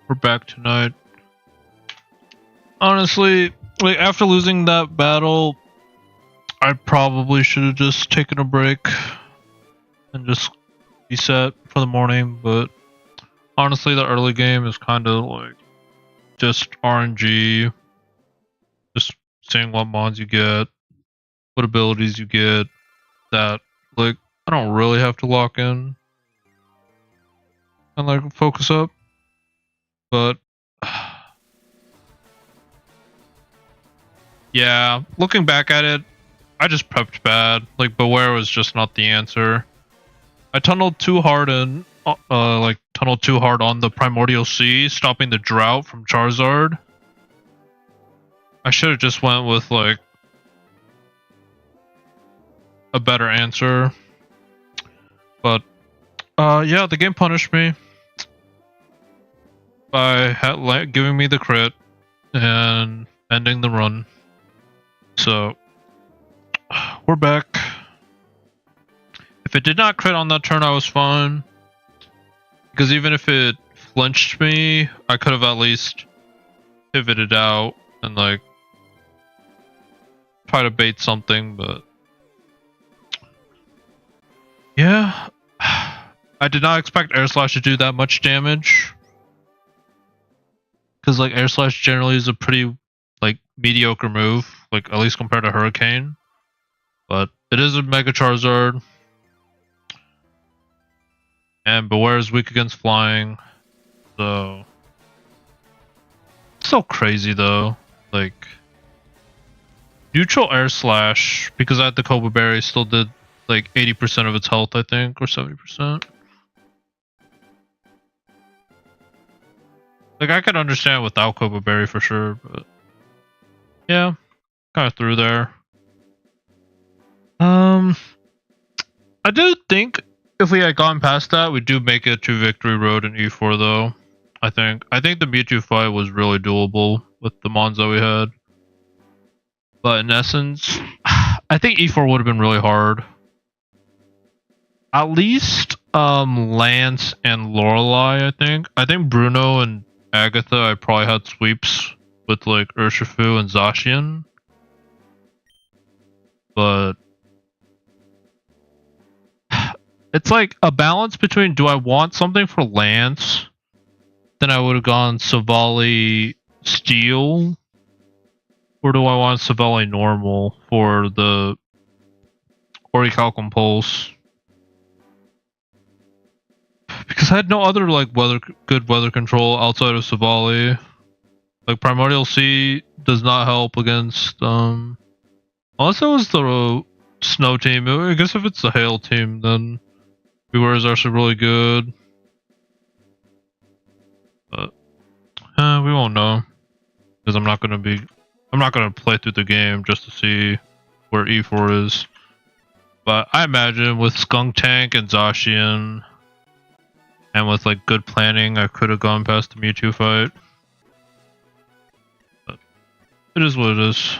we're back tonight. Honestly, like after losing that battle, I probably should have just taken a break and just reset for the morning, but honestly the early game is kind of like just RNG, just seeing what mods you get, what abilities you get, that like I don't really have to lock in and like focus up, but yeah, looking back at it, I just prepped bad. Like Beware was just not the answer. I tunneled too hard on the Primordial Sea, stopping the drought from Charizard. I should have just went with like a better answer. But yeah, the game punished me by giving me the crit and ending the run. So we're back. If it did not crit on that turn, I was fine. Because even if it flinched me, I could have at least pivoted out and like try to bait something, but yeah. I did not expect Air Slash to do that much damage. Because like Air Slash generally is a pretty like mediocre move, like at least compared to Hurricane. But it is a Mega Charizard. And Beware is weak against flying. So it's so crazy though. Like neutral Air Slash, because I had the Cobra Berry, still did like 80% of its health, I think, or 70%. Like I could understand without Cobra Berry for sure, but yeah, kind of through there. I do think if we had gone past that, we do make it to Victory Road in E4 though. I think the Mewtwo fight was really doable with the mons that we had. But in essence, I think E4 would have been really hard. At least Lance and Lorelei, I think. I think Bruno and Agatha, I probably had sweeps with like Urshifu and Zacian. But it's like a balance between, do I want something for Lance? Then I would have gone Savali Steel. Or do I want Savali Normal for the Orichalcum Pulse? Because I had no other like good weather control outside of Savali. Like Primordial Sea does not help against unless it was the snow team. I guess if it's the hail team, then Beware is actually really good. But we won't know. Because I'm not gonna play through the game just to see where E4 is. But I imagine with Skunk Tank and Zacian and with like good planning, I could have gone past the Mewtwo fight. But it is what it is.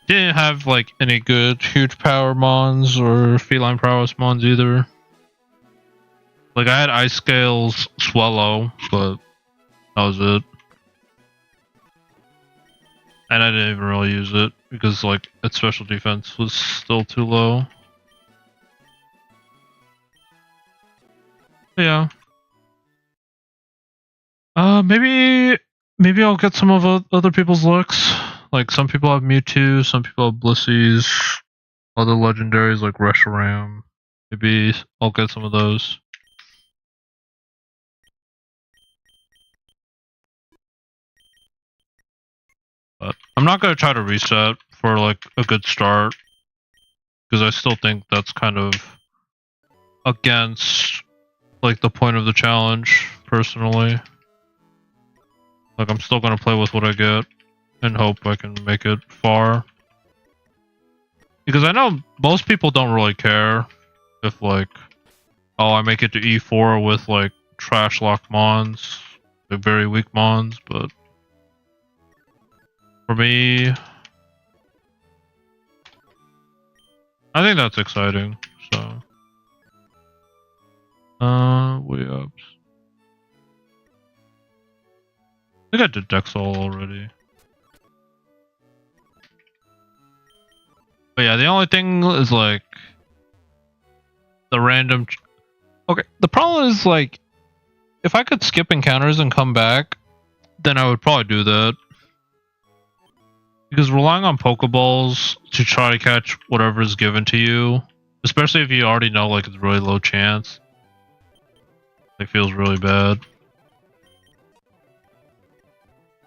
Didn't have like any good huge power mons or feline prowess mons either. Like I had Ice Scales Swallow, but that was it. And I didn't even really use it because like its special defense was still too low. But yeah. Maybe I'll get some of other people's looks. Like some people have Mewtwo, some people have Blissies, other legendaries like Reshiram. Maybe I'll get some of those. But I'm not gonna try to reset for like a good start because I still think that's kind of against like the point of the challenge personally. Like I'm still gonna play with what I get and hope I can make it far. Because I know most people don't really care if like, oh, I make it to E4 with like trash lock mons, like very weak mons, but for me, I think that's exciting. So, way ups. think I did Dexol already. But yeah, the only thing is like the random. Okay, the problem is like if I could skip encounters and come back, then I would probably do that. Because relying on Pokeballs to try to catch whatever is given to you, especially if you already know like it's a really low chance, it feels really bad.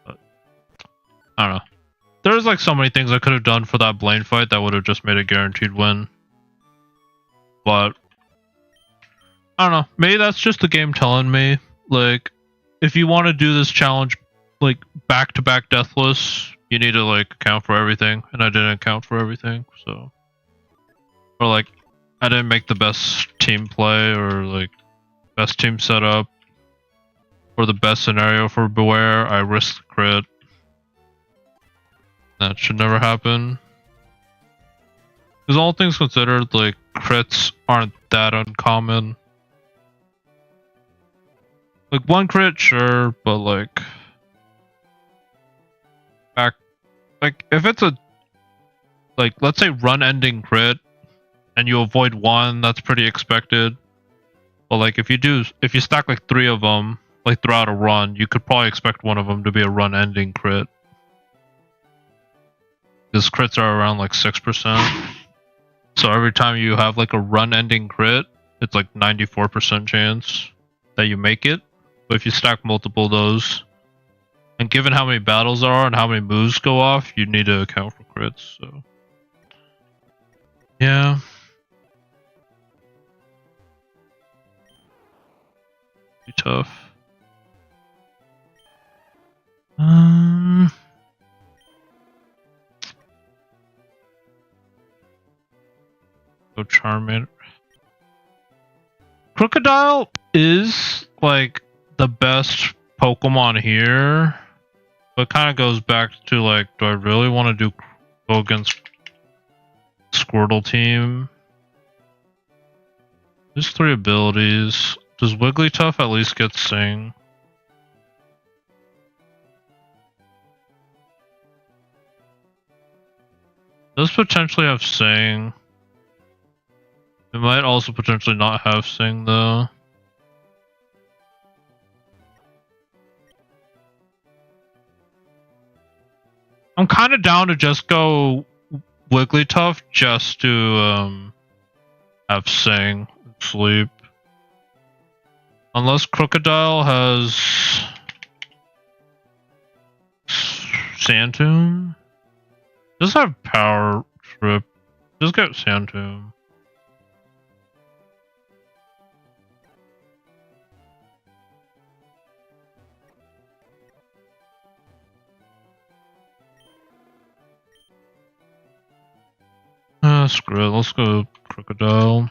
But I don't know. There's like so many things I could have done for that Blaine fight that would have just made a guaranteed win. But I don't know. Maybe that's just the game telling me. Like, if you want to do this challenge, like back-to-back Deathless, you need to like account for everything, and I didn't account for everything. So, or like, I didn't make the best team play or like best team setup or the best scenario for Beware. I risked crit. That should never happen. Because all things considered, like crits aren't that uncommon. Like one crit, sure, but like if it's a like let's say run ending crit and you avoid one, that's pretty expected. But like if you stack like 3 of them like throughout a run, you could probably expect one of them to be a run ending crit. Because crits are around like 6%. So every time you have like a run ending crit, it's like 94% chance that you make it. But if you stack multiple of those, and given how many battles there are and how many moves go off, you need to account for crits. So yeah. Be tough. Go Charmander. Crocodile is like the best Pokemon here, but kind of goes back to like, do I really want to go against Squirtle team? There's 3 abilities. Does Wigglytuff at least get Sing? Does potentially have Sing. It might also potentially not have Sing though. I'm kind of down to just go Wigglytuff just to have Sing and sleep. Unless Crocodile has Sand Tomb. Does have Power Trip. Just get Sand Tomb. Screw it, let's go Crocodile.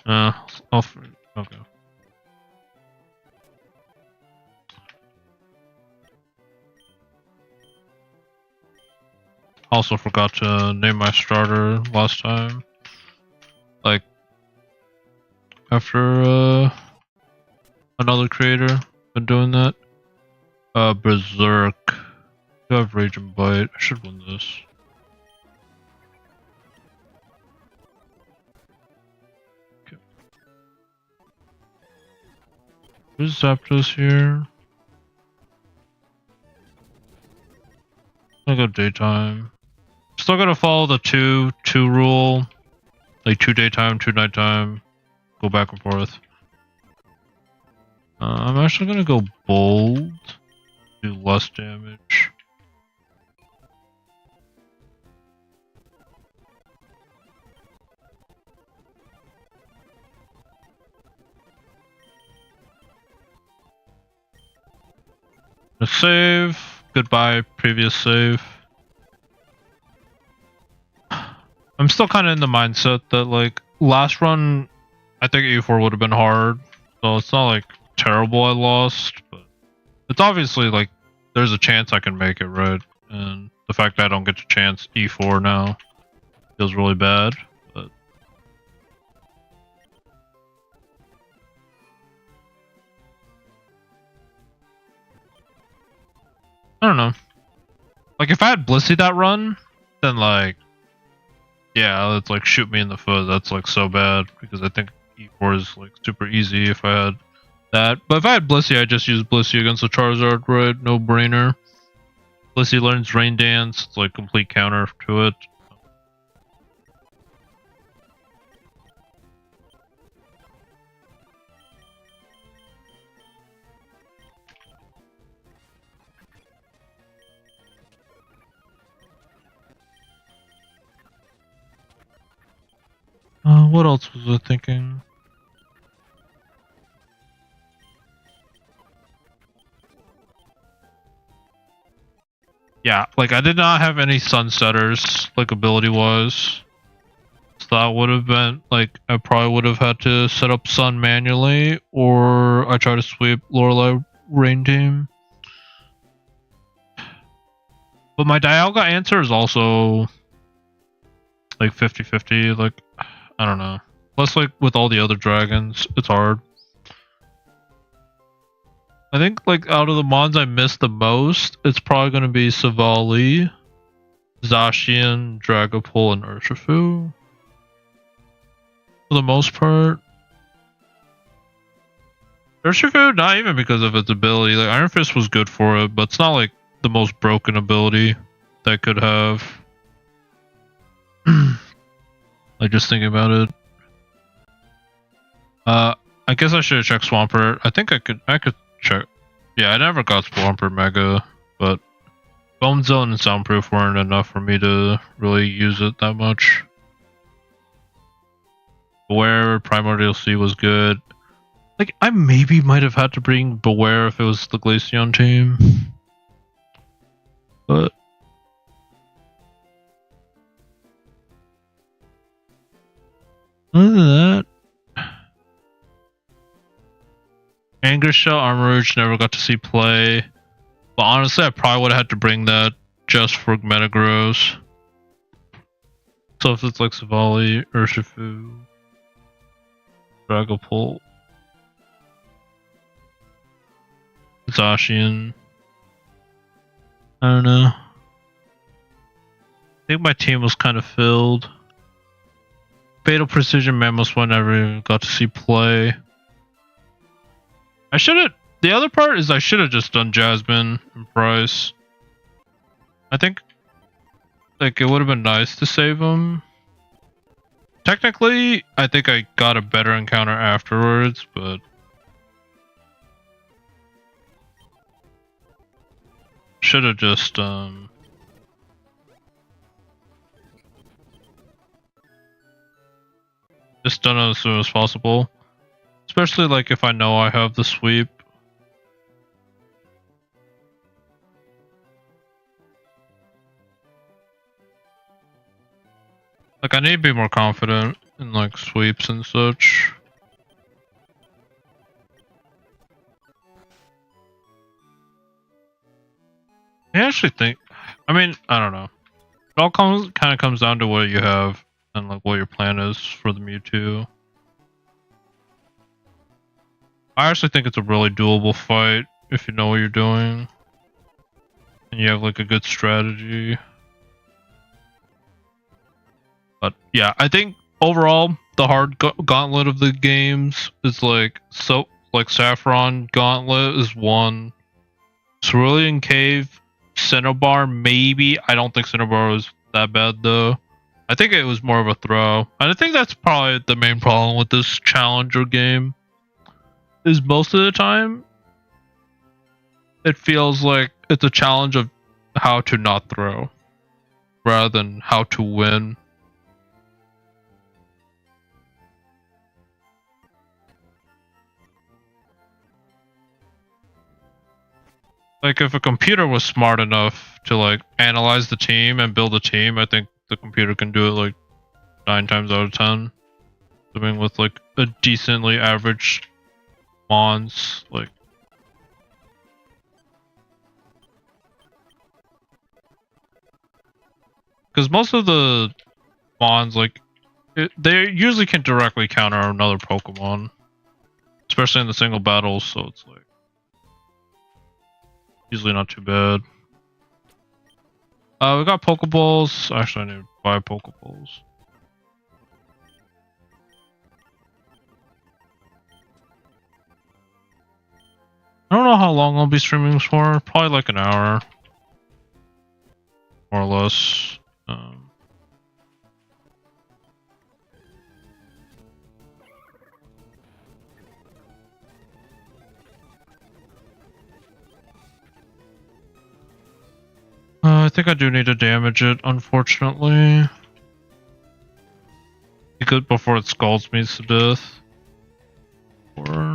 Okay. Also forgot to name my starter last time. Like, after another creator been doing that. Berserk. I have Rage and Bite. I should win this. Okay. There's Zapdos here. I'll go daytime. Still gotta follow the 2 rule. Like 2 daytime, 2 nighttime. Go back and forth. I'm actually gonna go bold. Do less damage. A save. Goodbye, previous save. I'm still kind of in the mindset that like last run, I think E4 would have been hard. So it's not like terrible I lost, but it's obviously like there's a chance I can make it, right? And the fact that I don't get to chance E4 now feels really bad. But I don't know. Like if I had Blissey that run, then like, yeah, that's like shoot me in the foot. That's like so bad because I think E4 is like super easy if I had that. But if I had Blissey, I'd just use Blissey against the Charizard, right? No brainer. Blissey learns Rain Dance. It's like complete counter to it. What else was I thinking? Yeah, like I did not have any Sunsetters, like ability-wise. So that would have been, like, I probably would have had to set up Sun manually, or I try to sweep Lorelei Rain Team. But my Dialga answer is also, like, 50-50, like, I don't know. Plus, like, with all the other dragons, it's hard. I think, like, out of the mons I missed the most, it's probably going to be Savali, Zacian, Dragapult, and Urshifu. For the most part. Urshifu, not even because of its ability. Like, Iron Fist was good for it, but it's not, like, the most broken ability that could have. Like, just thinking about it. I guess I should have checked Swampert. I think I could check. Yeah, I never got Swampert Mega, but Bone Zone and Soundproof weren't enough for me to really use it that much. Beware, Primordial Sea was good. Like, I maybe might have had to bring Beware if it was the Glaceon team. But other than that, Anger Shell, Armor Rouge never got to see play. But honestly, I probably would have had to bring that just for Metagross. So if it's like Savali, Urshifu, Dragapult, Zacian, I don't know. I think my team was kind of filled. Fatal Precision Mammoth one never even got to see play. I should have. The other part is I should have just done Jasmine and Price. I think, like, it would have been nice to save him. Technically, I think I got a better encounter afterwards, but should have just done it as soon as possible. Especially like if I know I have the sweep. Like I need to be more confident in like sweeps and such. I actually think, I mean, I don't know. It all kind of comes down to what you have and like what your plan is for the Mewtwo. I actually think it's a really doable fight if you know what you're doing and you have like a good strategy. But yeah, I think overall the hard gauntlet of the games is like Saffron Gauntlet is one. Cerulean Cave, Cinnabar maybe. I don't think Cinnabar was that bad though. I think it was more of a throw. And I think that's probably the main problem with this challenger game. Is most of the time it feels like it's a challenge of how to not throw rather than how to win. Like if a computer was smart enough to like analyze the team and build a team, I think the computer can do it like 9 times out of 10. Something with like a decently average mons, like because most of the mons like they usually can directly counter another Pokemon, especially in the single battles, so it's like usually not too bad. We got Pokeballs. Actually, I need to buy Pokeballs. I don't know how long I'll be streaming for. Probably like an hour. More or less. I think I do need to damage it, unfortunately. Because before it scalds me to death. 4,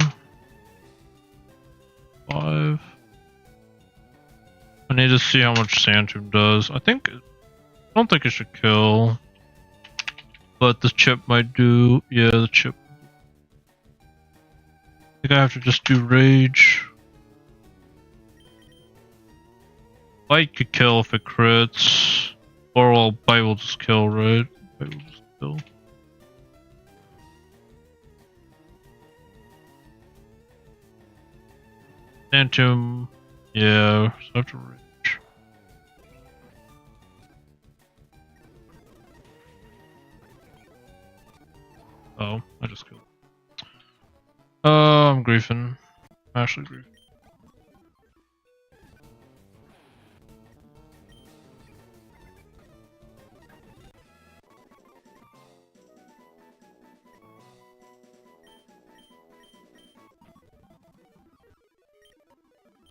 5. I need to see how much Sand Tomb does. I don't think it should kill. But the chip might do. Yeah, the chip. I think I have to just do Rage. Bite could kill if it crits. Or well, Bite will just kill, right? Bite will just kill. Sand Tomb. Yeah, so I have to Rage. Oh, I just killed. I'm griefing. I'm actually griefing.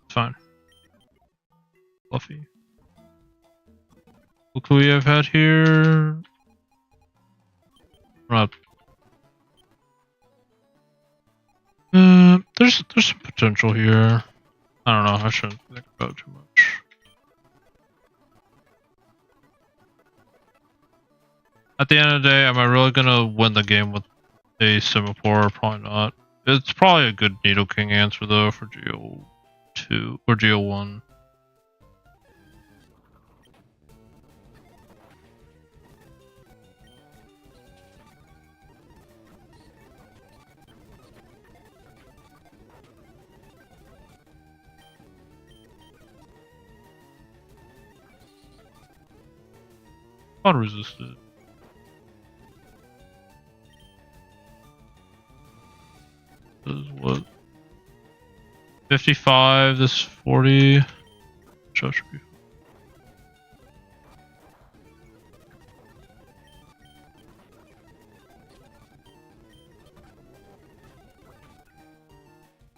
It's fine. Fluffy. What could we have had here? Not. There's some potential here. I don't know. I shouldn't think about it too much. At the end of the day, am I really gonna win the game with a Semaphore? Probably not. It's probably a good Needle King answer though for GO2 or GO1. Unresisted. This is what? 55, this 40. Should be.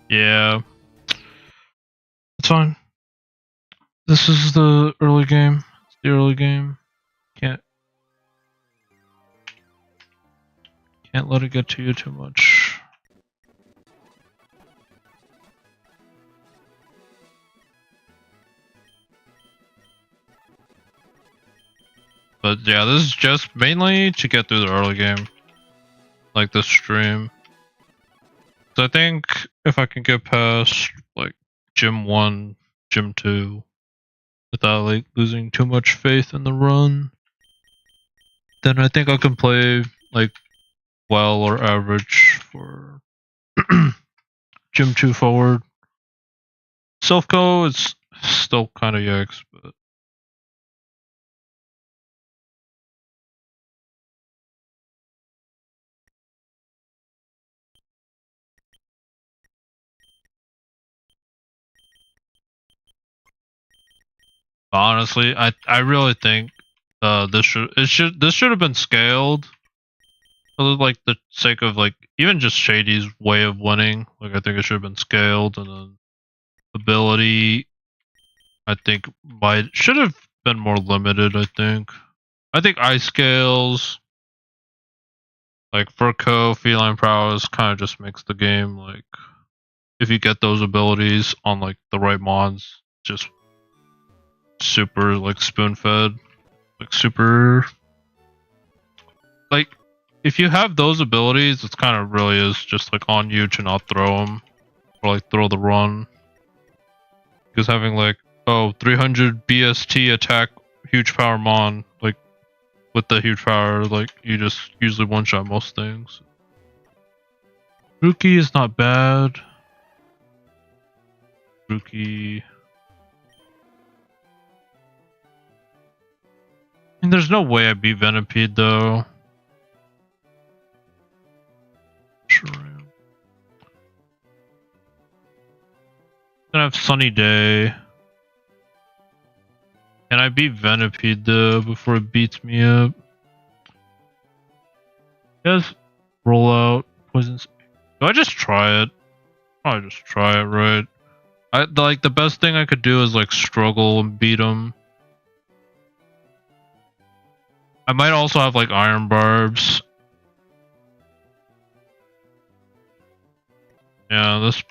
Yeah. It's fine. This is the early game. It's the early game. Can't let it get to you too much. But yeah, this is just mainly to get through the early game. Like this stream. So I think if I can get past like Gym 1, Gym 2 without like losing too much faith in the run, then I think I can play like well or average for Gym 2 forward. Self-co is still kind of yikes, but honestly, I really think this should have been scaled for like the sake of like even just Shady's way of winning. Like I think it should have been scaled, and then ability I think should have been more limited. I think ice scales like Furco feline prowess kind of just makes the game like if you get those abilities on like the right mods, just super like spoon fed, like super like if you have those abilities, it's kind of really is just like on you to not throw them or like throw the run. Because having like 300 BST attack huge power mon like with the huge power like you just usually one shot most things. Rookie is not bad. Rookie. mean, there's no way I beat Venipede though. Sure. Gonna have Sunny Day. Can I beat Venipede though before it beats me up? Yes. Roll out. Poisons. Do I just try it? I just try it, right? Like the best thing I could do is like struggle and beat him. I might also have like iron barbs. Yeah, this.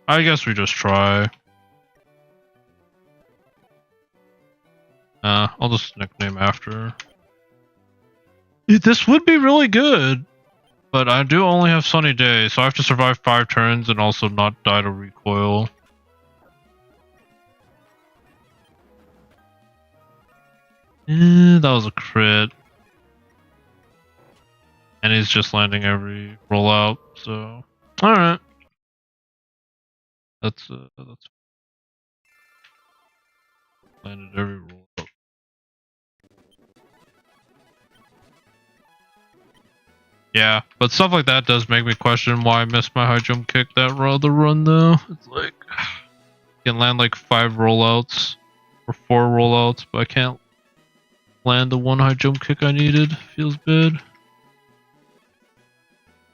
I guess we just try. I'll just nickname after. This would be really good, but I do only have Sunny Day, so I have to survive 5 turns and also not die to recoil. That was a crit. And he's just landing every rollout, so alright. That's landed every rollout. Yeah, but stuff like that does make me question why I missed my high jump kick that other run though. It's like you can land like 5 rollouts or 4 rollouts, but I can't land the 1 high jump kick I needed. Feels bad.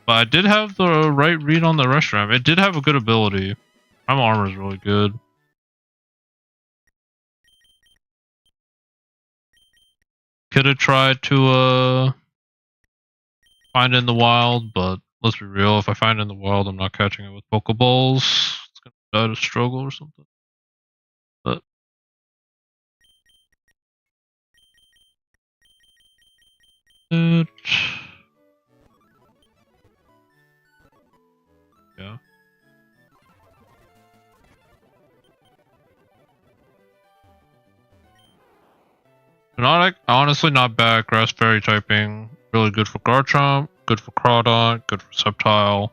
But I did have the right read on the restaurant. It did have a good ability. Primal armor is really good. Could have tried to find it in the wild, but let's be real, if I find it in the wild, I'm not catching it with Pokeballs. It's gonna die to struggle or something. But yeah. Hypnotic, honestly not bad. Grass Fairy typing. Really good for Garchomp, good for Crawdon, good for Sceptile.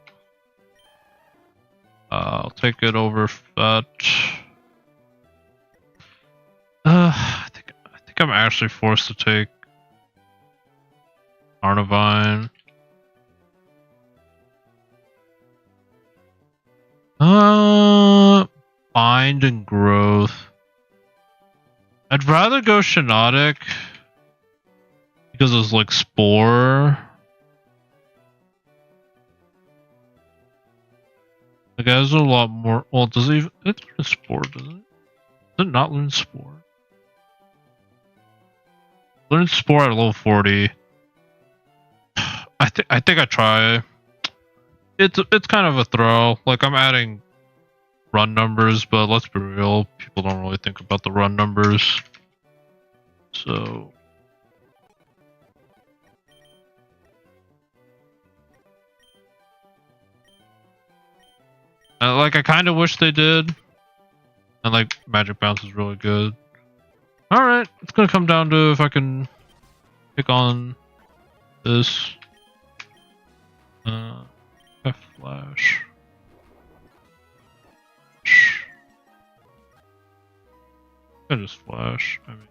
I'll take it over that. I think I'm actually forced to take Arnivine. Bind and Growth. I'd rather go Shiinotic because it's like Spore. Like, it has a lot more. Well, does it even. It's learn Spore, doesn't it? Does it not learn Spore? Learn Spore at level 40. I think I try. It's kind of a throw. Like, I'm adding run numbers, but let's be real, people don't really think about the run numbers. So like, I kind of wish they did. And like, Magic Bounce is really good. Alright, it's gonna come down to if I can pick on this. Flash. I just flash. I mean,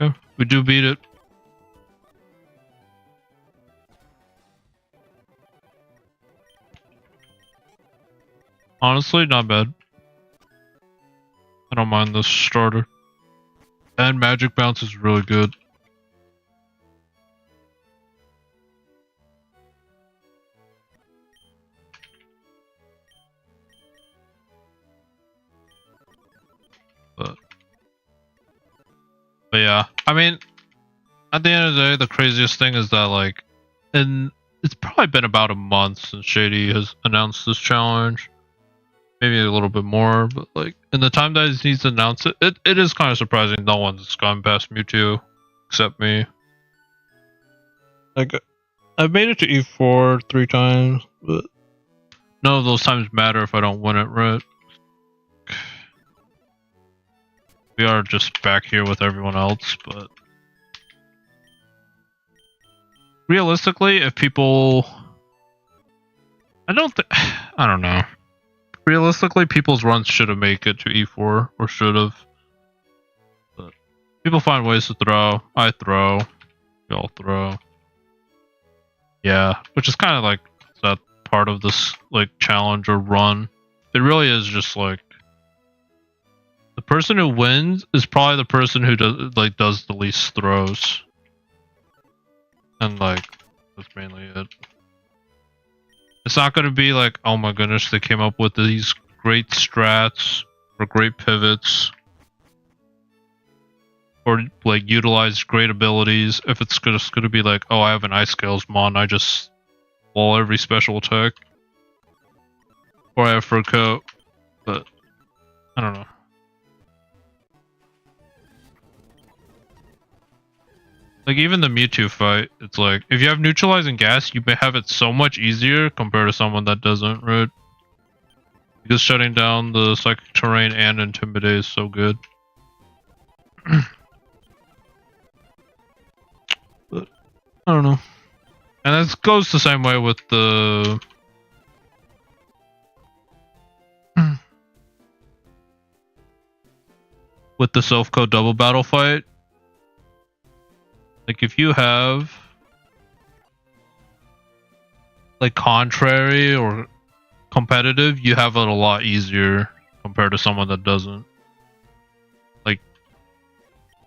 yeah, we do beat it. Honestly, not bad. I don't mind this starter. And Magic Bounce is really good. But yeah, I mean, at the end of the day, the craziest thing is that, like, it's probably been about a month since Shady has announced this challenge. Maybe a little bit more, but like, in the time that he's announced it, it is kind of surprising no one's gone past Mewtwo except me. Like, I've made it to E4 3 times, but none of those times matter if I don't win it, right? We are just back here with everyone else, but realistically, if people, I don't know. Realistically, people's runs should have made it to E4, or should have. But People find ways to throw. I throw. We all throw. Yeah, which is kind of like that part of this like challenge or run. It really is just like the person who wins is probably the person who does the least throws. And like that's mainly it. It's not going to be like, oh my goodness, they came up with these great strats or great pivots or like utilized great abilities. If it's just going to be like, oh, I have an ice scales mon, I just wall every special attack, or I have fur coat, but I don't know. Like even the Mewtwo fight, it's like if you have neutralizing gas, you may have it so much easier compared to someone that doesn't, right? Because shutting down the psychic terrain and intimidate is so good. But I don't know. And this goes the same way with the self-code double battle fight. Like if you have like contrary or competitive, you have it a lot easier compared to someone that doesn't. Like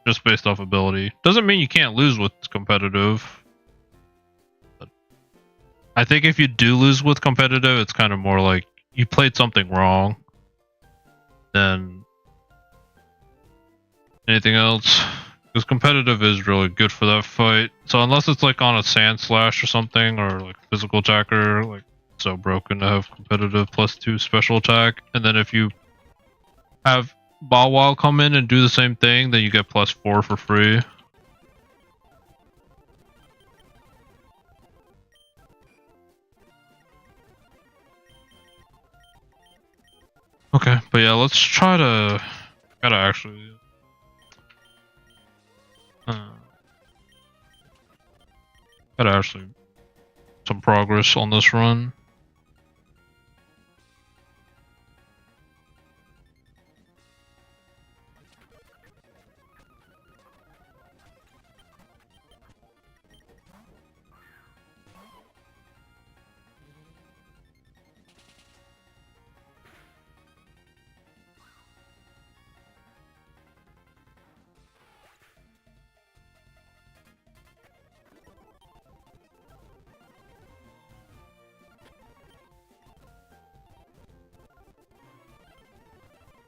just based off ability. Doesn't mean you can't lose with competitive. But I think if you do lose with competitive, it's kind of more like you played something wrong than anything else. Because competitive is really good for that fight. So unless it's like on a sand slash or something, or like physical attacker, like so broken to have competitive +2 special attack. And then if you have Bow Wow come in and do the same thing, then you get +4 for free. Okay, but yeah, let's try to... Gotta actually... Gotta actually... some progress on this run.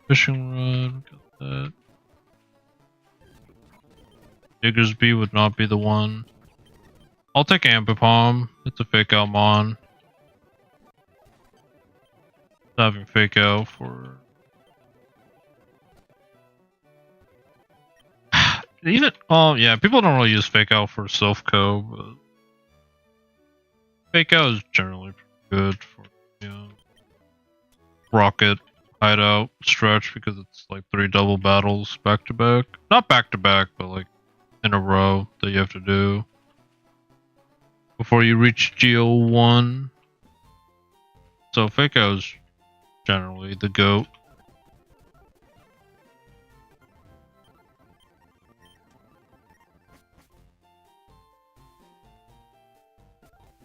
Fishing rod, got that. Diggersby would not be the one. I'll take Ambipom. It's a fake out mon. Having fake out for even yeah, people don't really use fake out for self-co, but fake out is generally pretty good for rocket hideout stretch because it's like 3 double battles back to back. Not back to back, but like in a row that you have to do before you reach GO1. So fake out is generally the GOAT.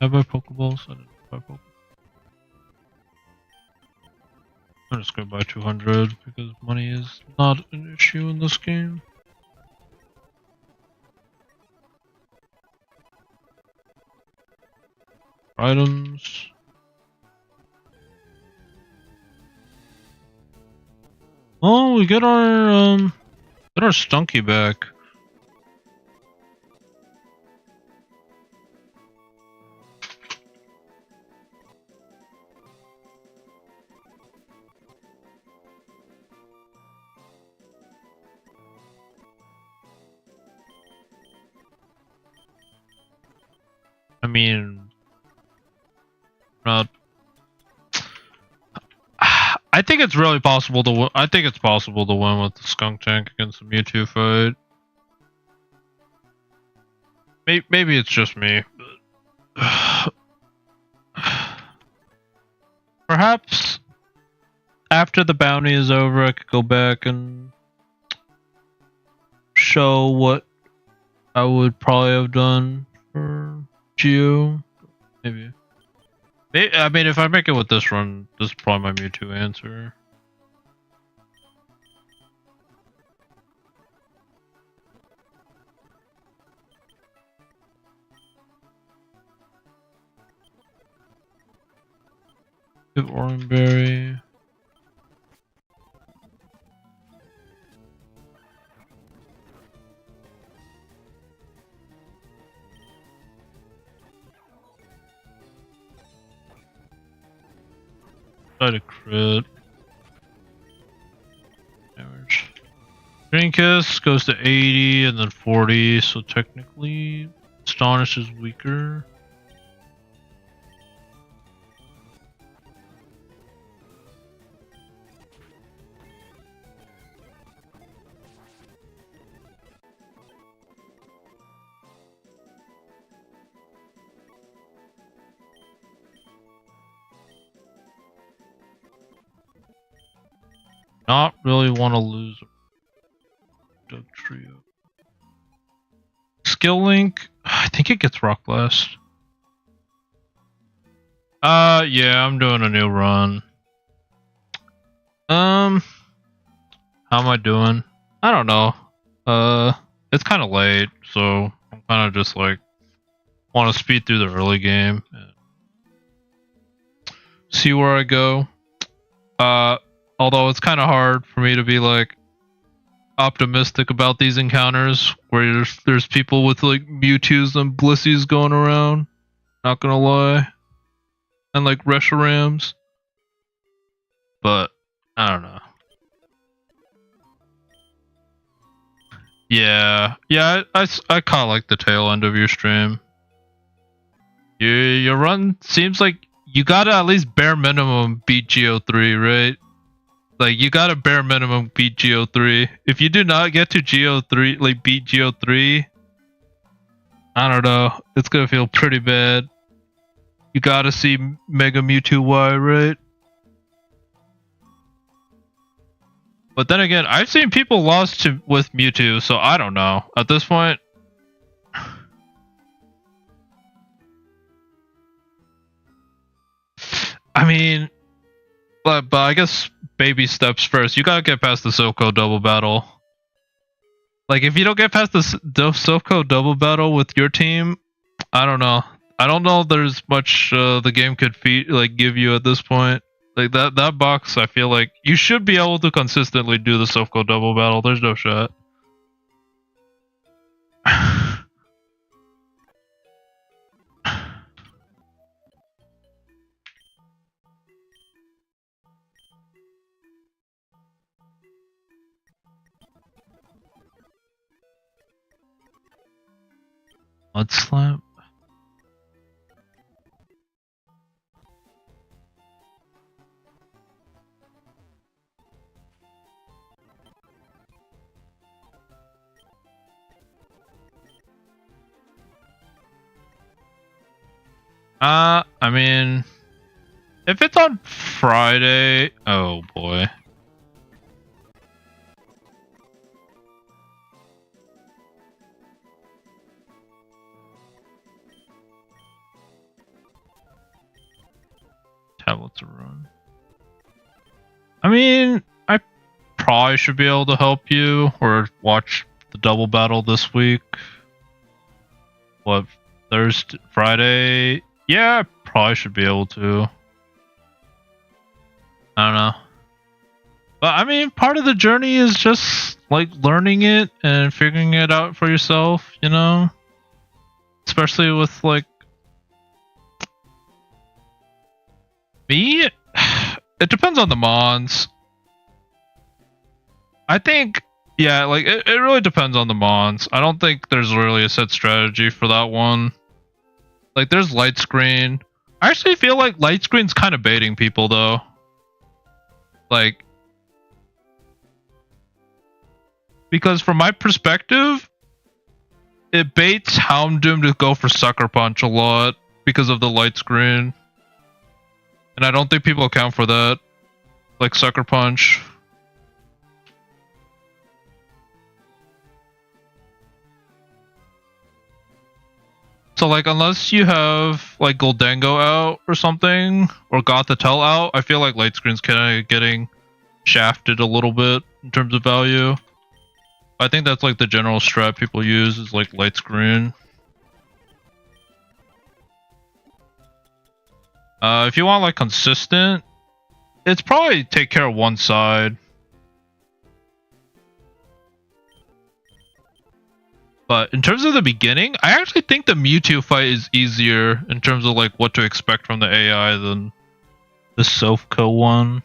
Have I Pokeballs? I didn't buy Pokeballs. I'm just gonna buy 200 because money is not an issue in this game. Items. Oh, we get our Stunky back. I mean, not. I think it's really possible to win. I think it's possible to win with the Skunk Tank against the Mewtwo fight. Maybe it's just me. But perhaps after the bounty is over, I could go back and show what I would probably have done for Geo. Maybe. I mean, if I make it with this run, this is probably my Mewtwo answer. Give Oranberry. Try to crit. Damage. Green Kiss goes to 80 and then 40, so technically Astonish is weaker. Not really want to lose a Doug Trio. Skill Link, I think it gets Rock Blast. Yeah, I'm doing a new run. How am I doing? I don't know. It's kind of late, so I'm kind of just like want to speed through the early game and see where I go. Although it's kind of hard for me to be like optimistic about these encounters where there's people with like Mewtwo's and Blissies going around. Not gonna lie, and like Reshiram's, but I don't know. Yeah, I kind of like the tail end of your stream. Your run seems like you gotta at least bare minimum beat Geo3, right? Like, you gotta bare minimum beat Geo3. If you do not get to Geo3, like, beat Geo3, I don't know. It's gonna feel pretty bad. You gotta see Mega Mewtwo Y, right? But then again, I've seen people lost with Mewtwo, so I don't know. At this point... I mean... But I guess baby steps first. You gotta get past the Silco double battle. Like, if you don't get past the Silco double battle with your team, I don't know. I don't know if there's much the game could give you at this point. Like, that box, I feel like you should be able to consistently do the Silco double battle. There's no shot. Mud Slap? I mean, if it's on Friday, oh boy. Tablets are run. I mean, I probably should be able to help you or watch the double battle this week. What, Thursday, Friday? Yeah, I probably should be able to. I don't know. But I mean, part of the journey is just like learning it and figuring it out for yourself, you know? Especially with like me, it depends on the mons. I think, yeah, like it really depends on the mons. I don't think there's really a set strategy for that one. Like, there's light screen. I actually feel like light screen's kind of baiting people though. Like, because from my perspective, it baits Houndoom to go for Sucker Punch a lot because of the light screen. And I don't think people account for that. Like Sucker Punch. So like unless you have like Goldango out or something, or Gothitelle out, I feel like light screen's kind of getting shafted a little bit in terms of value. I think that's like the general strat people use is like light screen. If you want like consistent, it's probably take care of one side. But in terms of the beginning, I actually think the Mewtwo fight is easier in terms of like what to expect from the AI than the Sofco one.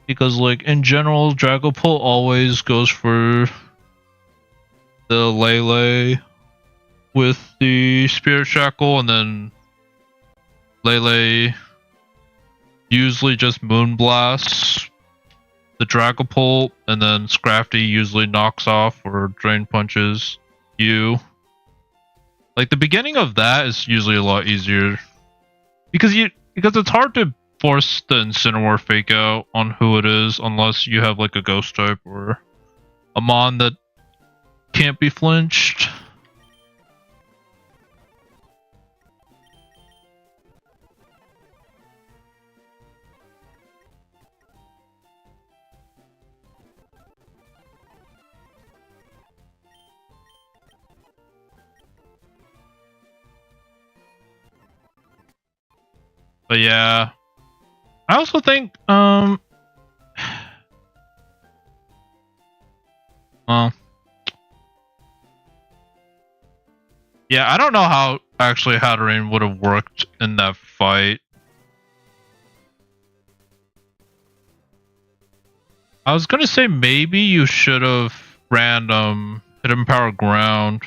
Because like in general, Dragapult always goes for the Lele with the Spirit Shackle, and then Lele usually just Moonblasts the Dragapult, and then Scrafty usually knocks off or Drain Punches you. Like the beginning of that is usually a lot easier because it's hard to force the Incineroar fake out on who it is unless you have like a Ghost type or a Mon that can't be flinched. But yeah, I also think well, yeah, I don't know how actually Hatterene would have worked in that fight. I was gonna say maybe you should have ran Hidden Power Ground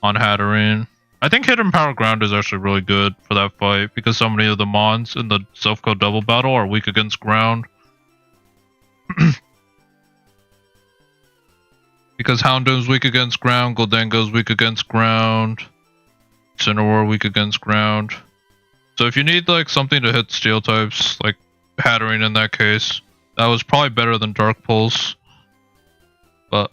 on Hatterene. I think Hidden Power Ground is actually really good for that fight because so many of the Mons in the Self-Code double battle are weak against ground. Because Houndoom's weak against ground, Goldango's weak against ground, Incineroar weak against ground. So if you need like something to hit steel types, like Hatterene in that case, that was probably better than Dark Pulse. But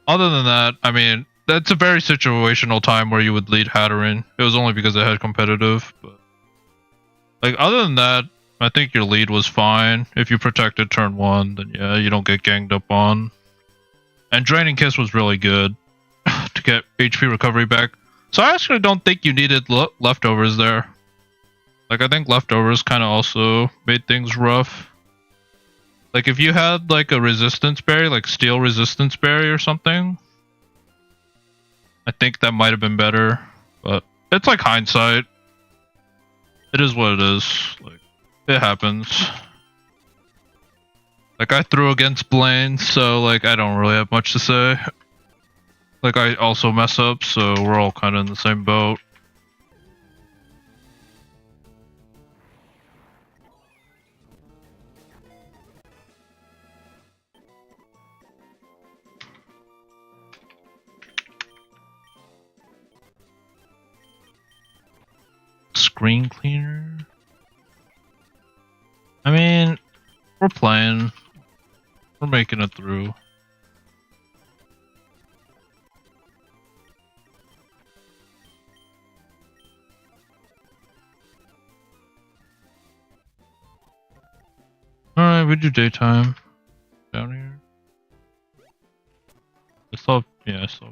other than that, I mean, that's a very situational time where you would lead Hatterene. It was only because it had competitive, but like other than that, I think your lead was fine. If you protected turn 1, then yeah, you don't get ganged up on. And Draining Kiss was really good to get HP recovery back. So I actually don't think you needed leftovers there. Like I think leftovers kind of also made things rough. Like if you had like a resistance berry, like steel resistance berry or something, I think that might have been better, but it's like hindsight. It is what it is. Like it happens. Like I threw against Blaine, so like I don't really have much to say. Like I also mess up, so we're all kind of in the same boat. Screen cleaner? I mean, we're playing. We're making it through. Alright, we do daytime. Down here. I saw, yeah, I saw.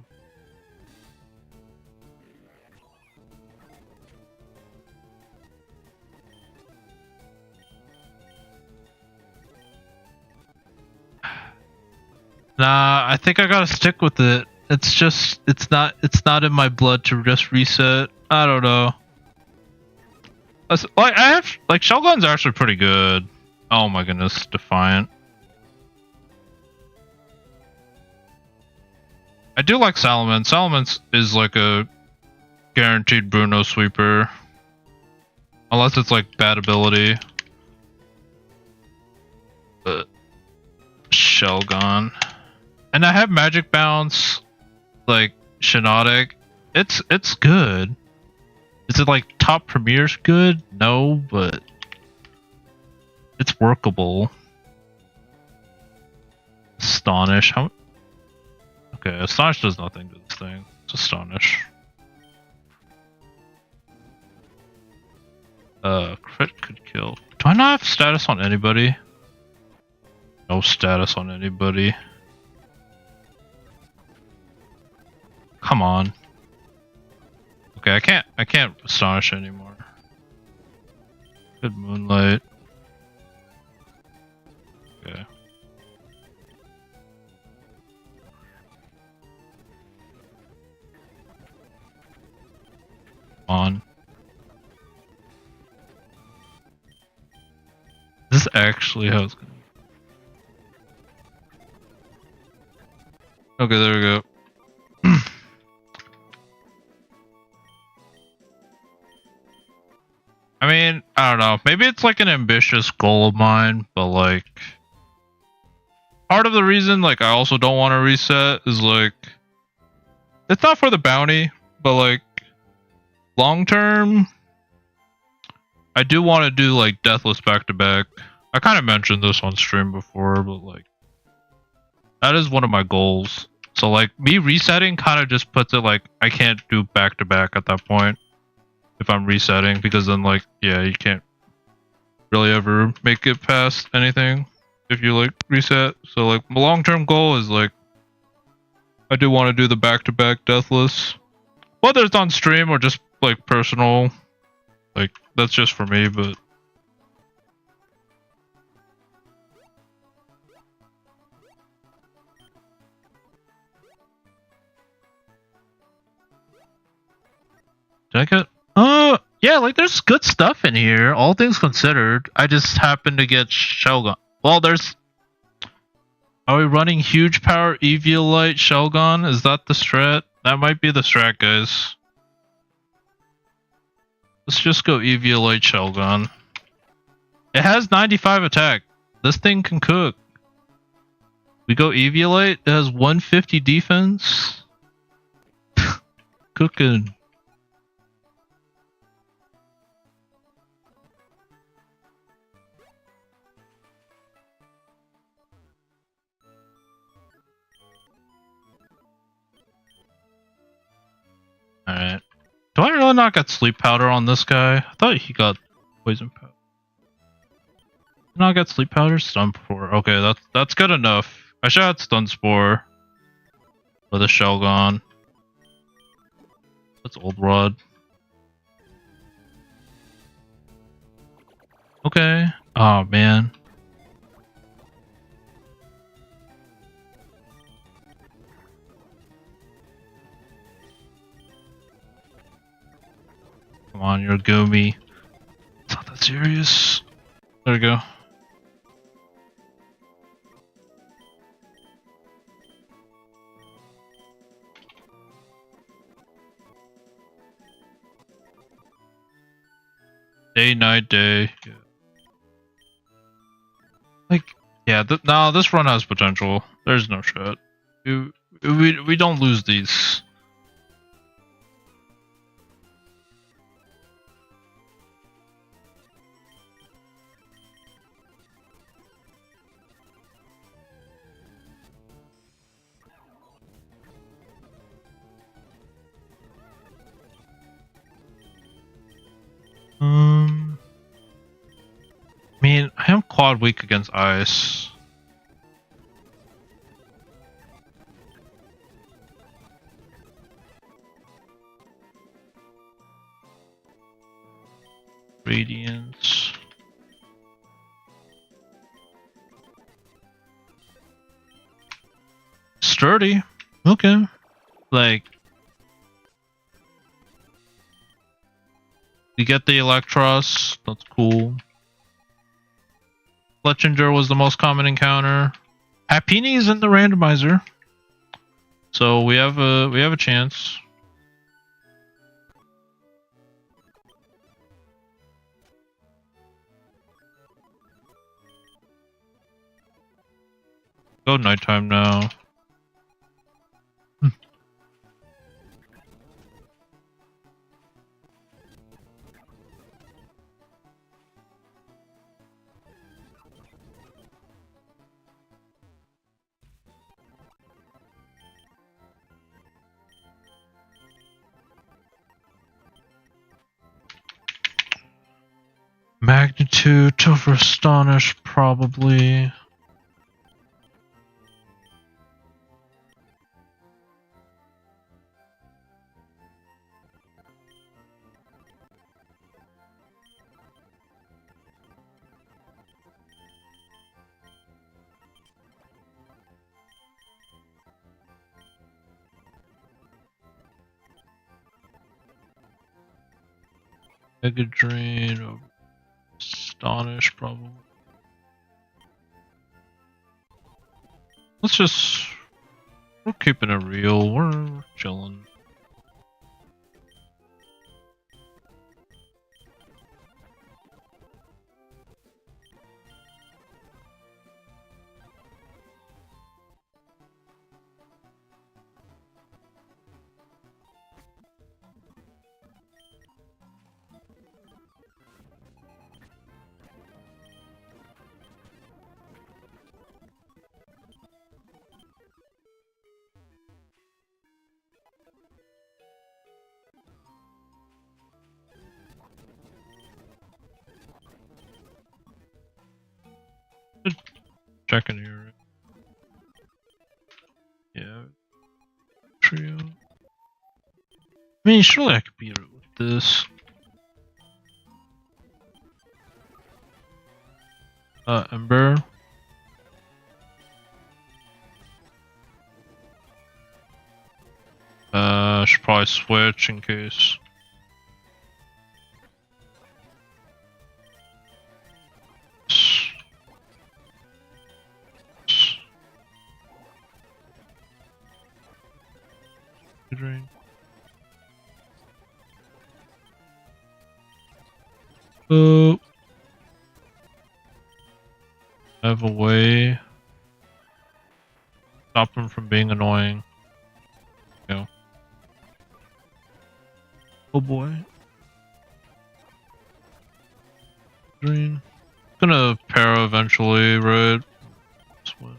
Nah, I think I gotta stick with it. It's just, it's not in my blood to just reset. I don't know. Like, I have, like, Shellgun's actually pretty good. Oh my goodness, Defiant. I do like Salamence. Salamence is like a guaranteed Bruno sweeper. Unless it's like bad ability. But Shellgun. And I have Magic Bounce, like Shinotic. It's good. Is it like top premier's good? No, but it's workable. Astonish. How? Okay, Astonish does nothing to this thing. It's Astonish. Crit could kill. Do I not have status on anybody? No status on anybody. Come on. Okay, I can't Astonish anymore. Good Moonlight. Okay. On. This is actually how it's gonna be. Okay, there we go. I mean, I don't know. Maybe it's like an ambitious goal of mine, but like part of the reason like I also don't want to reset is like it's not for the bounty, but like long term I do want to do like Deathless back to back. I kind of mentioned this on stream before, but like that is one of my goals. So like me resetting kind of just puts it like I can't do back to back at that point if I'm resetting, because then like yeah, you can't really ever make it past anything if you like reset. So like my long-term goal is like I do want to do the back-to-back Deathless, whether it's on stream or just like personal, like that's just for me. But did I get yeah, like there's good stuff in here, all things considered. I just happen to get Shellgun. Well, there's, are we running huge power Eviolite Shellgun? Is that the strat? That might be the strat, guys. Let's just go Eviolite Shellgun. It has 95 attack. This thing can cook. We go Eviolite. It has 150 defense. Cooking. Alright. Do I really not get sleep powder on this guy? I thought he got poison powder. Did I not get sleep powder? Stun before. Okay, that's good enough. I should have stun spore. With a Shellgun. That's old rod. Okay. Oh man. Come on, you're a Goomy. It's not that serious. There we go. Day, night, day. Yeah. Like, yeah, no, this run has potential. There's no shit. We don't lose these. I mean, I am quad weak against ice. Radiance. Sturdy. Okay. Like, you get the Electros. That's cool. Fletchinger was the most common encounter. Happini is in the randomizer, so we have a chance. Go nighttime now. Magnitude over Astonish, probably. Mega Drain over Astonish, probably. We're keeping it real, we're chilling. Checking here. Yeah. Trio. I mean, surely I could beat it with this. Ember. Should probably switch in case. Drain. I have a way. Stop him from being annoying. Go. Oh boy. Green. Gonna pair eventually, right? This one.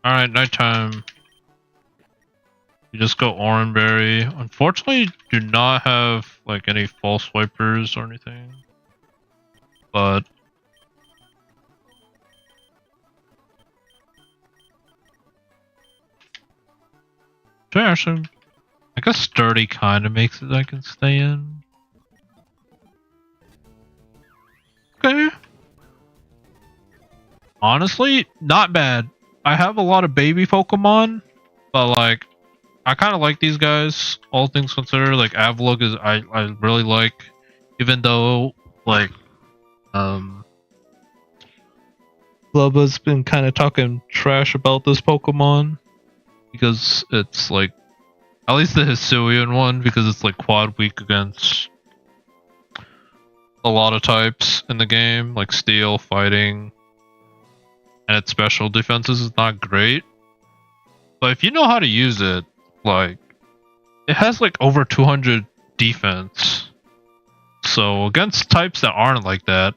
Alright, nighttime. You just go Oranberry. Unfortunately, do not have like any false wipers or anything. But actually, I guess Sturdy kind of makes it I can stay in. Okay. Honestly, not bad. I have a lot of baby Pokemon, but like, I kind of like these guys. All things considered, like Avalugg is I really like, even though like Bubba's been kind of talking trash about this Pokemon because it's like, at least the Hisuian one, because it's like quad weak against a lot of types in the game, like Steel, Fighting, and its special defenses is not great. But if you know how to use it, like, it has like over 200 defense. So against types that aren't like that,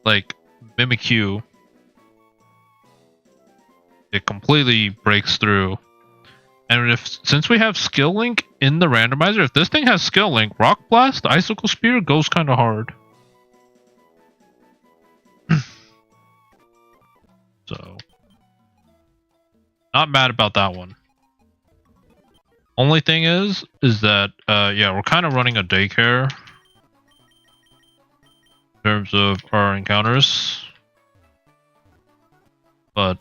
like Mimikyu, it completely breaks through. And since we have Skill Link in the randomizer, if this thing has Skill Link, Rock Blast, Icicle Spear goes kind of hard. So, not mad about that one. Only thing is that, yeah, we're kind of running a daycare in terms of our encounters. But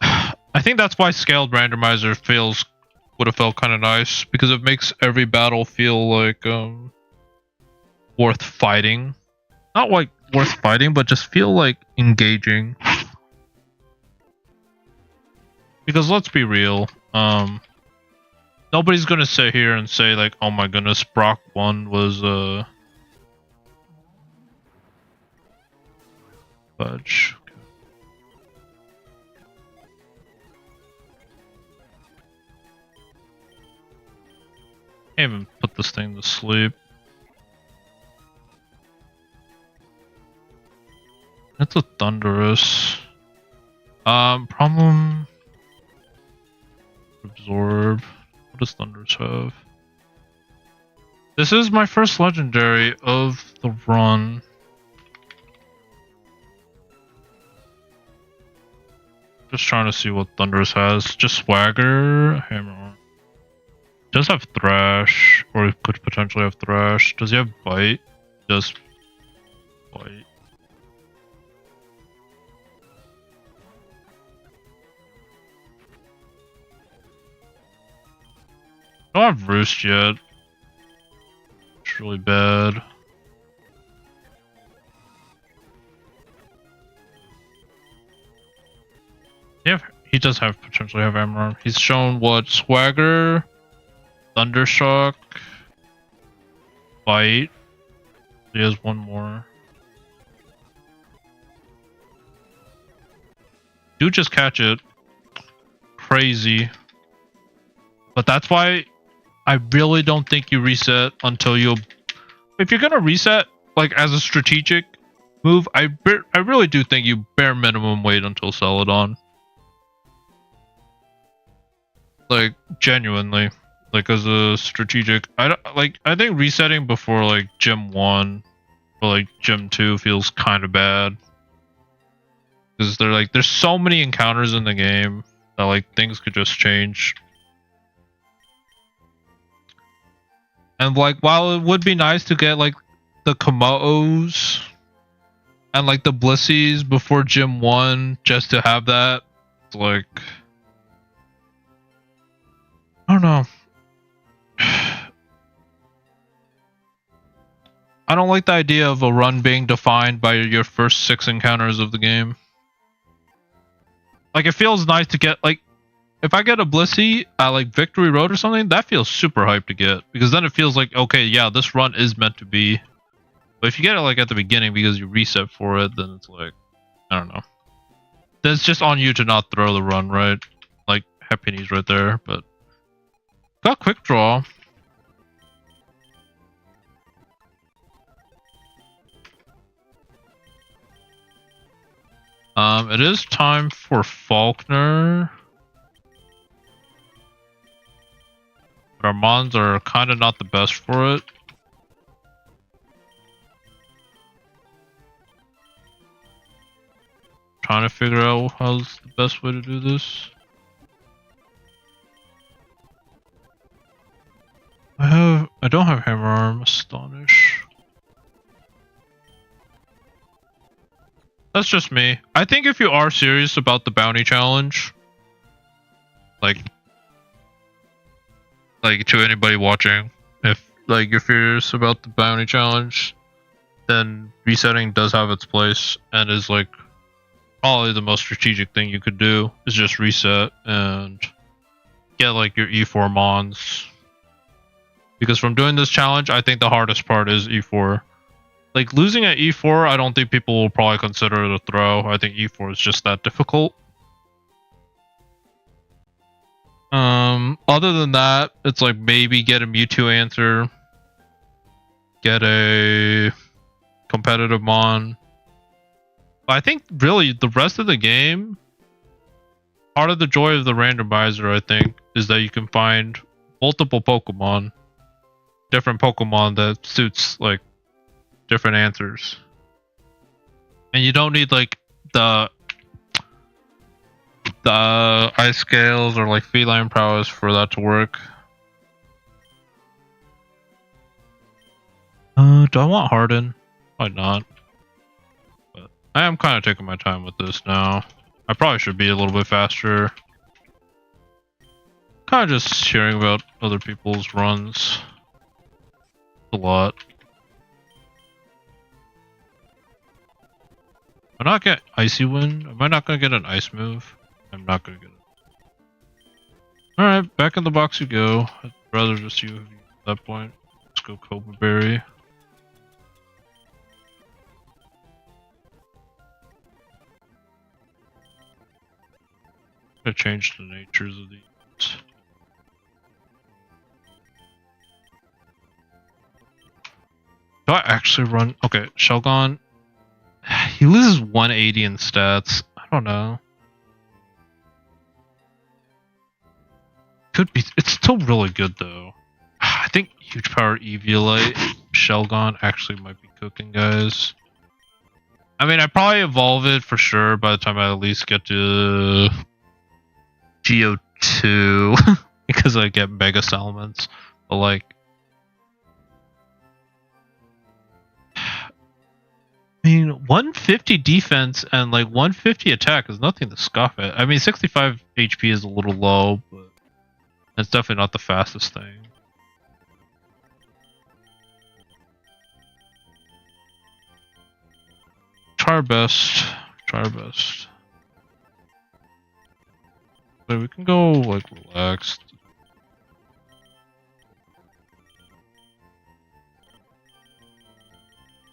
I think that's why scaled randomizer would have felt kind of nice, because it makes every battle feel like worth fighting. Not like worth fighting, but just feel like engaging. Because let's be real, Nobody's gonna sit here and say like, oh my goodness, Brock 1 was fudge. Can't even put this thing to sleep. It's a thunderous. Problem. Absorb. What does thunderous have? This is my first legendary of the run. Just trying to see what thunderous has. Just swagger, hammer. Does have thrash, or it could potentially have thrash. Does he have bite? Just bite. I don't have roost yet. It's really bad. Yeah, he does have potentially have hammer. He's shown what? Swagger, Thundershock, bite. He has one more. Dude, just catch it. Crazy. But that's why I really don't think you reset until you. If you're gonna reset, like as a strategic move, I really do think you bare minimum wait until Celadon. Like genuinely, like as a strategic, I think resetting before like Gym 1 or like Gym 2 feels kind of bad because there's so many encounters in the game that like things could just change. And like while it would be nice to get like the Komodos and like the Blissies before Gym 1 just to have that, it's like I don't know. I don't like the idea of a run being defined by your first 6 encounters of the game. Like it feels nice to get like if I get a Blissey at like Victory Road or something, that feels super hyped to get because then it feels like okay, yeah, this run is meant to be. But if you get it like at the beginning because you reset for it, then it's like I don't know. Then it's just on you to not throw the run, right? Like Happini's right there, but got quick draw. It is time for Faulkner. But our mons are kind of not the best for it. Trying to figure out how's the best way to do this. I don't have hammer arm. Astonish. That's just me. I think if you are serious about the bounty challenge, like to anybody watching, if like you're serious about the bounty challenge, then resetting does have its place and is like probably the most strategic thing you could do is just reset and get like your E4 mons. Because from doing this challenge, I think the hardest part is E4. Like losing at E4, I don't think people will probably consider it a throw. I think E4 is just that difficult. Other than that, it's like maybe get a Mewtwo answer, get a competitive mon. But I think really the rest of the game, part of the joy of the randomizer, I think, is that you can find multiple Pokemon, different Pokemon that suits like different answers, and you don't need like the ice scales or like feline prowess for that to work. Do I want Harden? Probably not. But I am kind of taking my time with this now. I probably should be a little bit faster. Kind of just hearing about other people's runs a lot. Am I not get Icy Wind? Am I not gonna get an ice move? I'm not gonna get it. Alright, back in the box you go. I'd rather just you at that point. Let's go Cobra Berry. Gotta change the natures of these. Do I actually run? Okay, Shelgon. He loses 180 in stats. I don't know. Could be. It's still really good though. I think Huge Power Eviolite Shelgon actually might be cooking, guys. I mean, I probably evolve it for sure by the time I at least get to Geo2 because I get Mega Salamence. But like, I mean, 150 defense and like 150 attack is nothing to scoff at. I mean, 65 HP is a little low, but it's definitely not the fastest thing. Try our best. Try our best. But we can go like relaxed.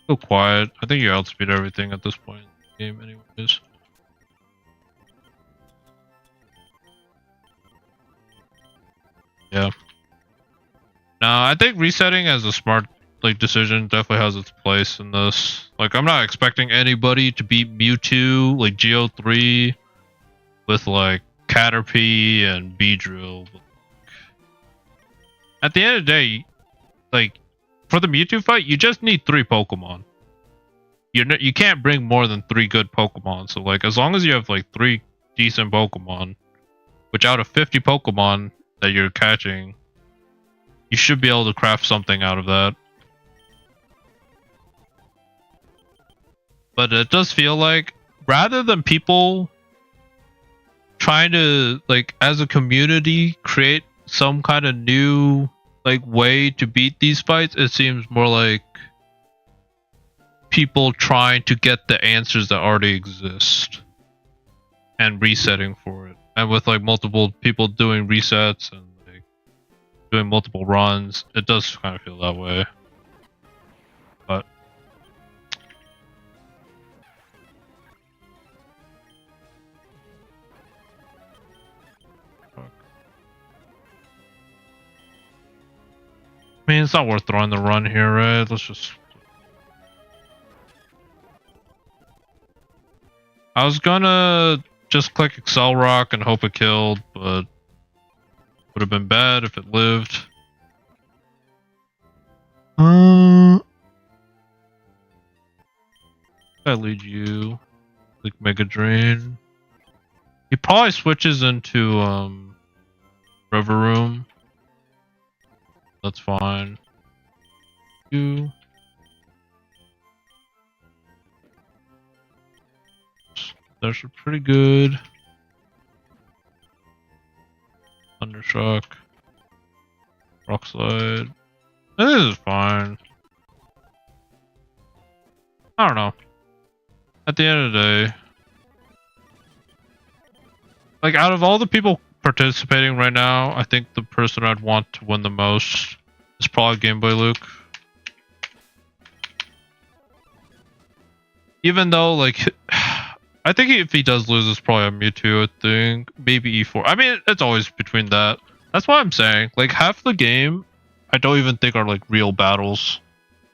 Go quiet. I think you outspeed everything at this point in the game anyways. Yeah. No, I think resetting as a smart like decision definitely has its place in this. Like, I'm not expecting anybody to beat Mewtwo like Geo3 with like Caterpie and Beedrill. At the end of the day, like for the Mewtwo fight, you just need 3 Pokemon. You can't bring more than 3 good Pokemon. So like, as long as you have like 3 decent Pokemon, which out of 50 Pokemon that you're catching, you should be able to craft something out of that. But it does feel like, rather than people trying to, like, as a community, create some kind of new, like, way to beat these fights, it seems more like people trying to get the answers that already exist and resetting for it. And with, like, multiple people doing resets and, like, doing multiple runs, it does kind of feel that way. But I mean, it's not worth throwing the run here, right? Let's just... I was gonna just click Excel Rock and hope it killed, but would have been bad if it lived. I lead you. Click Mega Drain. He probably switches into River Room. That's fine. You. Those are pretty good. Thundershock. Rock Slide. This is fine. I don't know. At the end of the day, like, out of all the people participating right now, I think the person I'd want to win the most is probably Game Boy Luke. Even though, like, I think if he does lose, it's probably a Mewtwo, I think. Maybe E4. I mean, it's always between that. That's what I'm saying. Like, half the game, I don't even think are, like, real battles.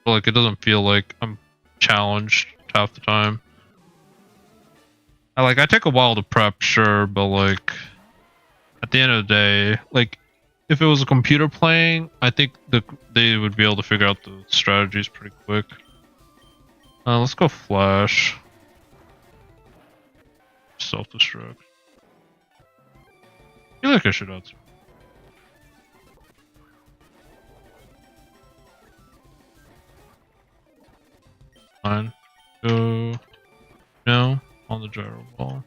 But, like, it doesn't feel like I'm challenged half the time. I take a while to prep, sure, but, like, at the end of the day, like, if it was a computer playing, I think they would be able to figure out the strategies pretty quick. Let's go Flash. Self-destruct. I feel like I should outspeed. Fine. Go. No. On the gyro ball.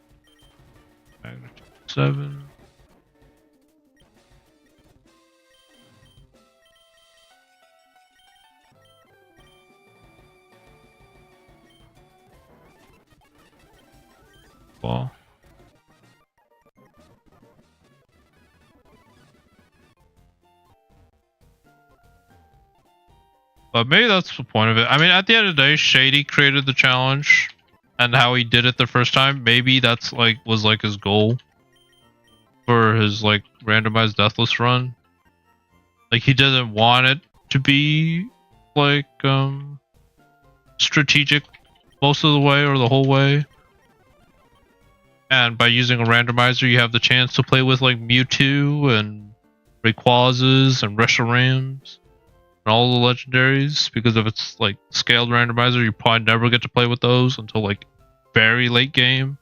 Magnitude 7. Ball. But maybe that's the point of it. I mean, at the end of the day, Shady created the challenge, and how he did it the first time. Maybe that's like was like his goal for his like randomized deathless run. Like he doesn't want it to be like strategic most of the way or the whole way. And by using a randomizer, you have the chance to play with like Mewtwo and Rayquazas and Reshiram's and all the legendaries. Because if it's like scaled randomizer, you probably never get to play with those until like very late game.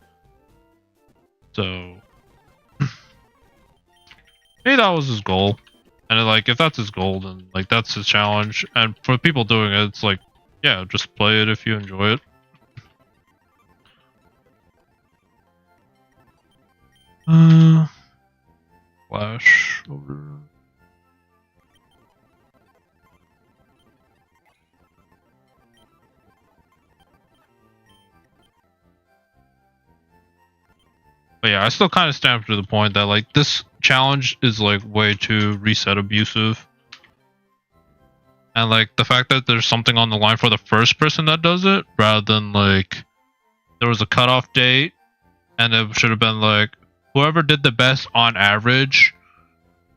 So maybe that was his goal. And like if that's his goal, then like that's his challenge. And for people doing it, it's like, yeah, just play it if you enjoy it. Flash over. But yeah, I still kind of stand to the point that like this challenge is like way too reset abusive. And like the fact that there's something on the line for the first person that does it, rather than like there was a cutoff date and it should have been like whoever did the best on average,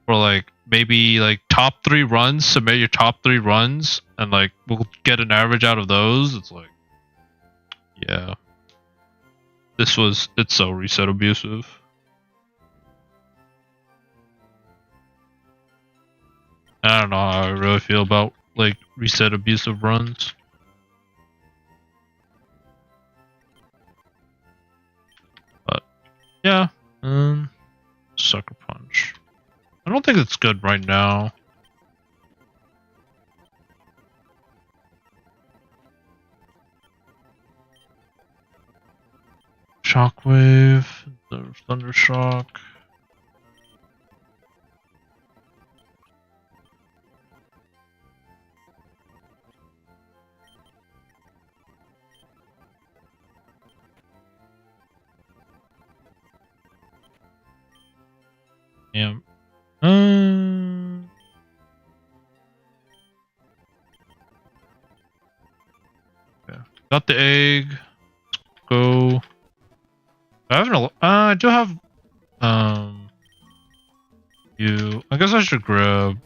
or like maybe like top 3 runs, submit your top 3 runs, and like we'll get an average out of those. It's like, yeah, it's so reset abusive. I don't know how I really feel about like reset abusive runs. But yeah, sucker punch. I don't think it's good right now. Shockwave, the thunder shock. Yeah. Okay. Got the egg. Let's go. I do have you. I guess I should grab.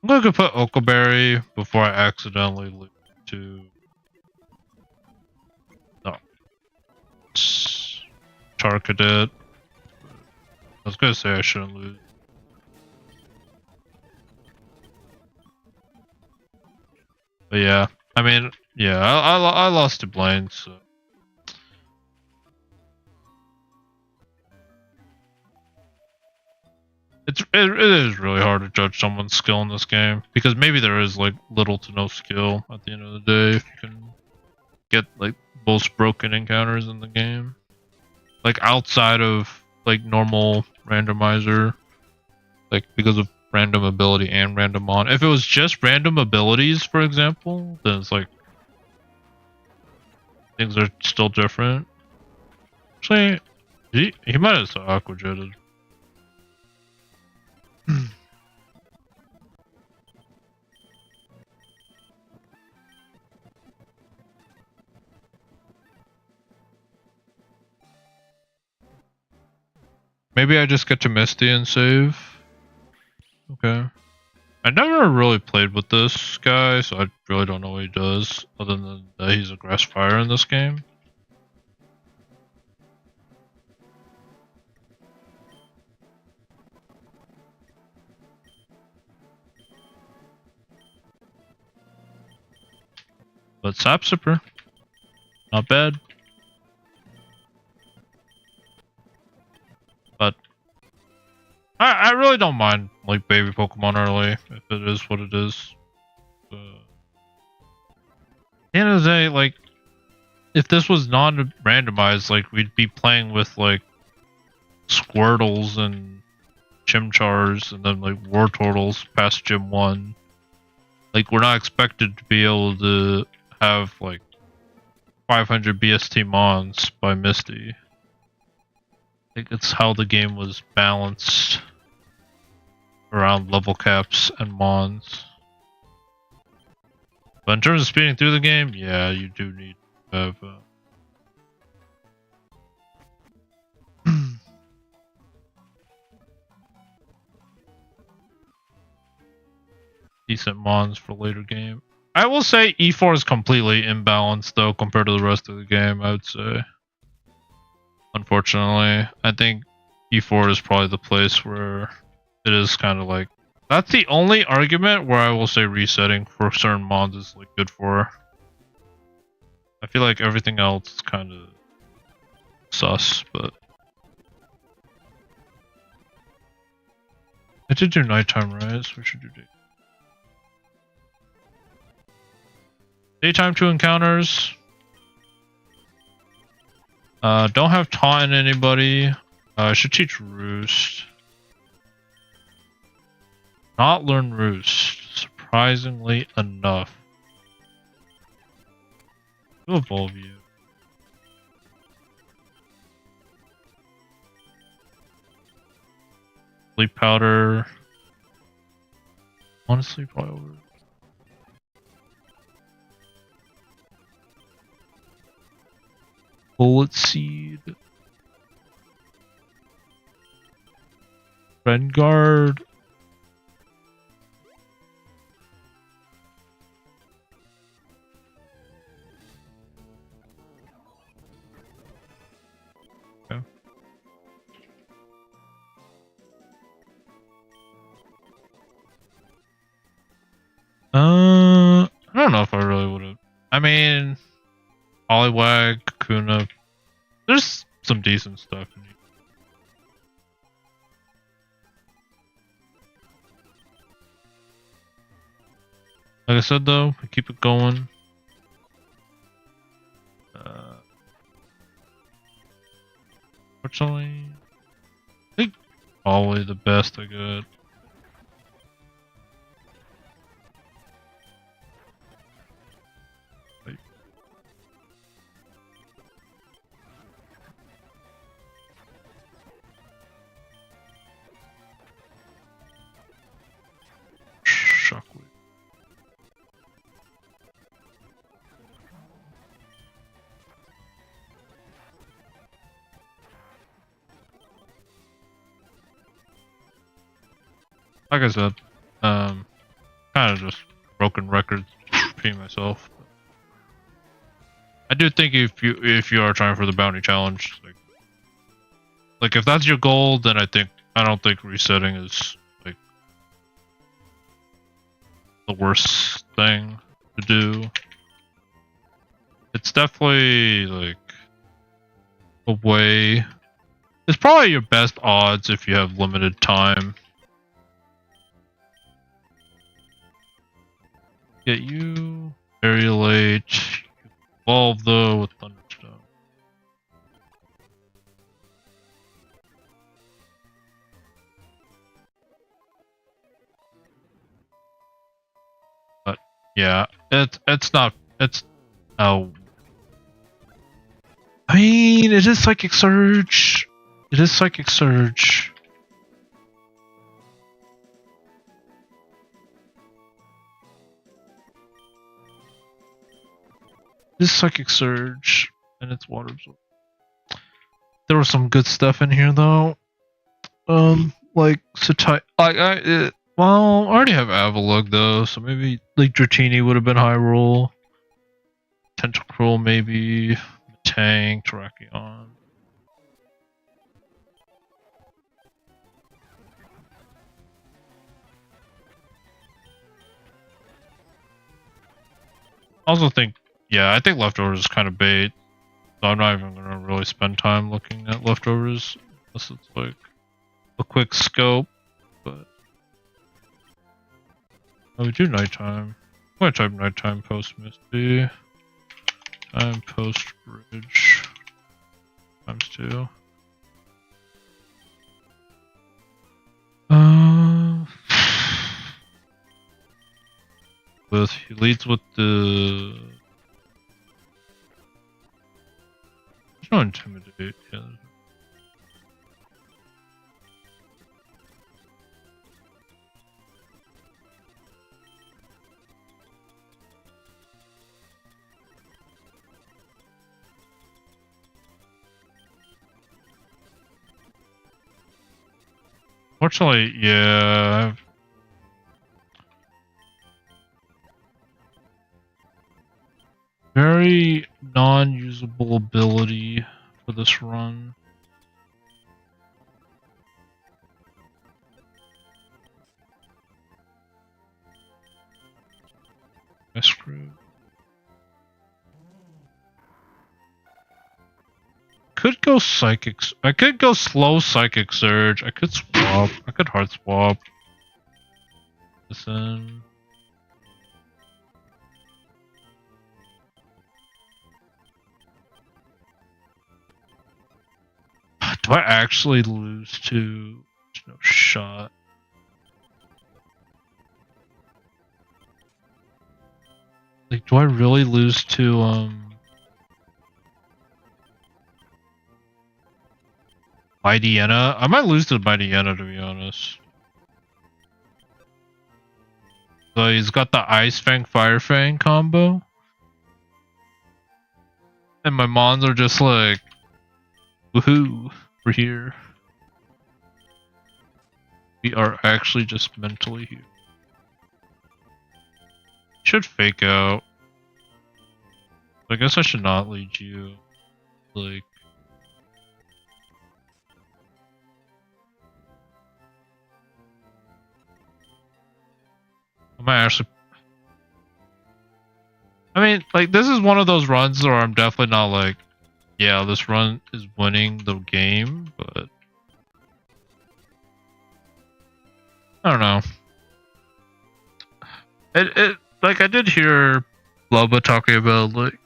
I'm gonna go put Oakberry before I accidentally lose to. No. Charcadet. I was gonna say I shouldn't lose. But yeah, I mean, yeah, I lost to Blaine, so. It is really hard to judge someone's skill in this game, because maybe there is like little to no skill at the end of the day if you can get like most broken encounters in the game, like outside of like normal randomizer, like because of random ability and random on. If it was just random abilities, for example, then it's like things are still different. Actually, he might have aqua jetted. Maybe I just get to Misty and save. Okay. I never really played with this guy, so I really don't know what he does, other than that he's a grass fire in this game. But Sap Sipper, not bad. But I really don't mind like baby Pokemon early if it is what it is. At the end of the day, like if this was non-randomized, like we'd be playing with like Squirtles and Chimchars and then like Wartortles past Gym 1. Like we're not expected to be able to have like 500 BST Mons by Misty. Like it's how the game was balanced around level caps and Mons. But in terms of speeding through the game, yeah, you do need to have decent mons for later game. I will say E4 is completely imbalanced though compared to the rest of the game, I would say. Unfortunately, I think E4 is probably the place where it is kind of like that's the only argument where I will say resetting for certain mons is like good for. I feel like everything else is kind of sus, but I did do nighttime, right? So we should do day. Daytime 2 encounters. Don't have taunt in anybody. I should teach Roost. Not learn Roost, surprisingly enough. To evolve you. Sleep powder. Honestly, probably over. Bullet seed. Red guard. Okay. I don't know if I really would have. I mean, Poliwag, Kakuna. There's some decent stuff in here. Like I said though, I keep it going. Fortunately, I think probably the best I got. Shockwave. Like I said, kind of just broken records repeating myself. I do think if you are trying for the bounty challenge, like if that's your goal, then I don't think resetting is like the worst thing to do. It's definitely like a way. It's probably your best odds if you have limited time. Get you very late. Evolve though with Thunderstone. But yeah, it's not oh. I mean, it is Psychic Surge. It is Psychic Surge. This Psychic Surge, and it's Water Absorb. There was some good stuff in here though. Like well, I already have Avalugg though, so maybe like Dratini would have been high roll. Tentacruel maybe. Tank, Terrakion. I also think, yeah, I think leftovers is kind of bait. So I'm not even gonna really spend time looking at leftovers unless it's like a quick scope. But we do nighttime. I'm gonna type nighttime post Misty. Time post bridge. Times 2. But he leads with the. There's no intimidate. Yeah. Fortunately, yeah. Very non-usable ability for this run. I screwed. Could go psychic. I could go slow psychic surge. I could swap. I could hard swap. Listen. Do I actually lose to? There's no shot. Like, do I really lose to Mightyena? I might lose to Mightyena, to be honest. So he's got the Ice Fang Fire Fang combo. And my mons are just like, woohoo, we're here. We are actually just mentally here. Should fake out. I guess I should not lead you. Like, I might actually. I mean, like, this is one of those runs where I'm definitely not like, yeah, this run is winning the game, but I don't know. It like I did hear Loba talking about like,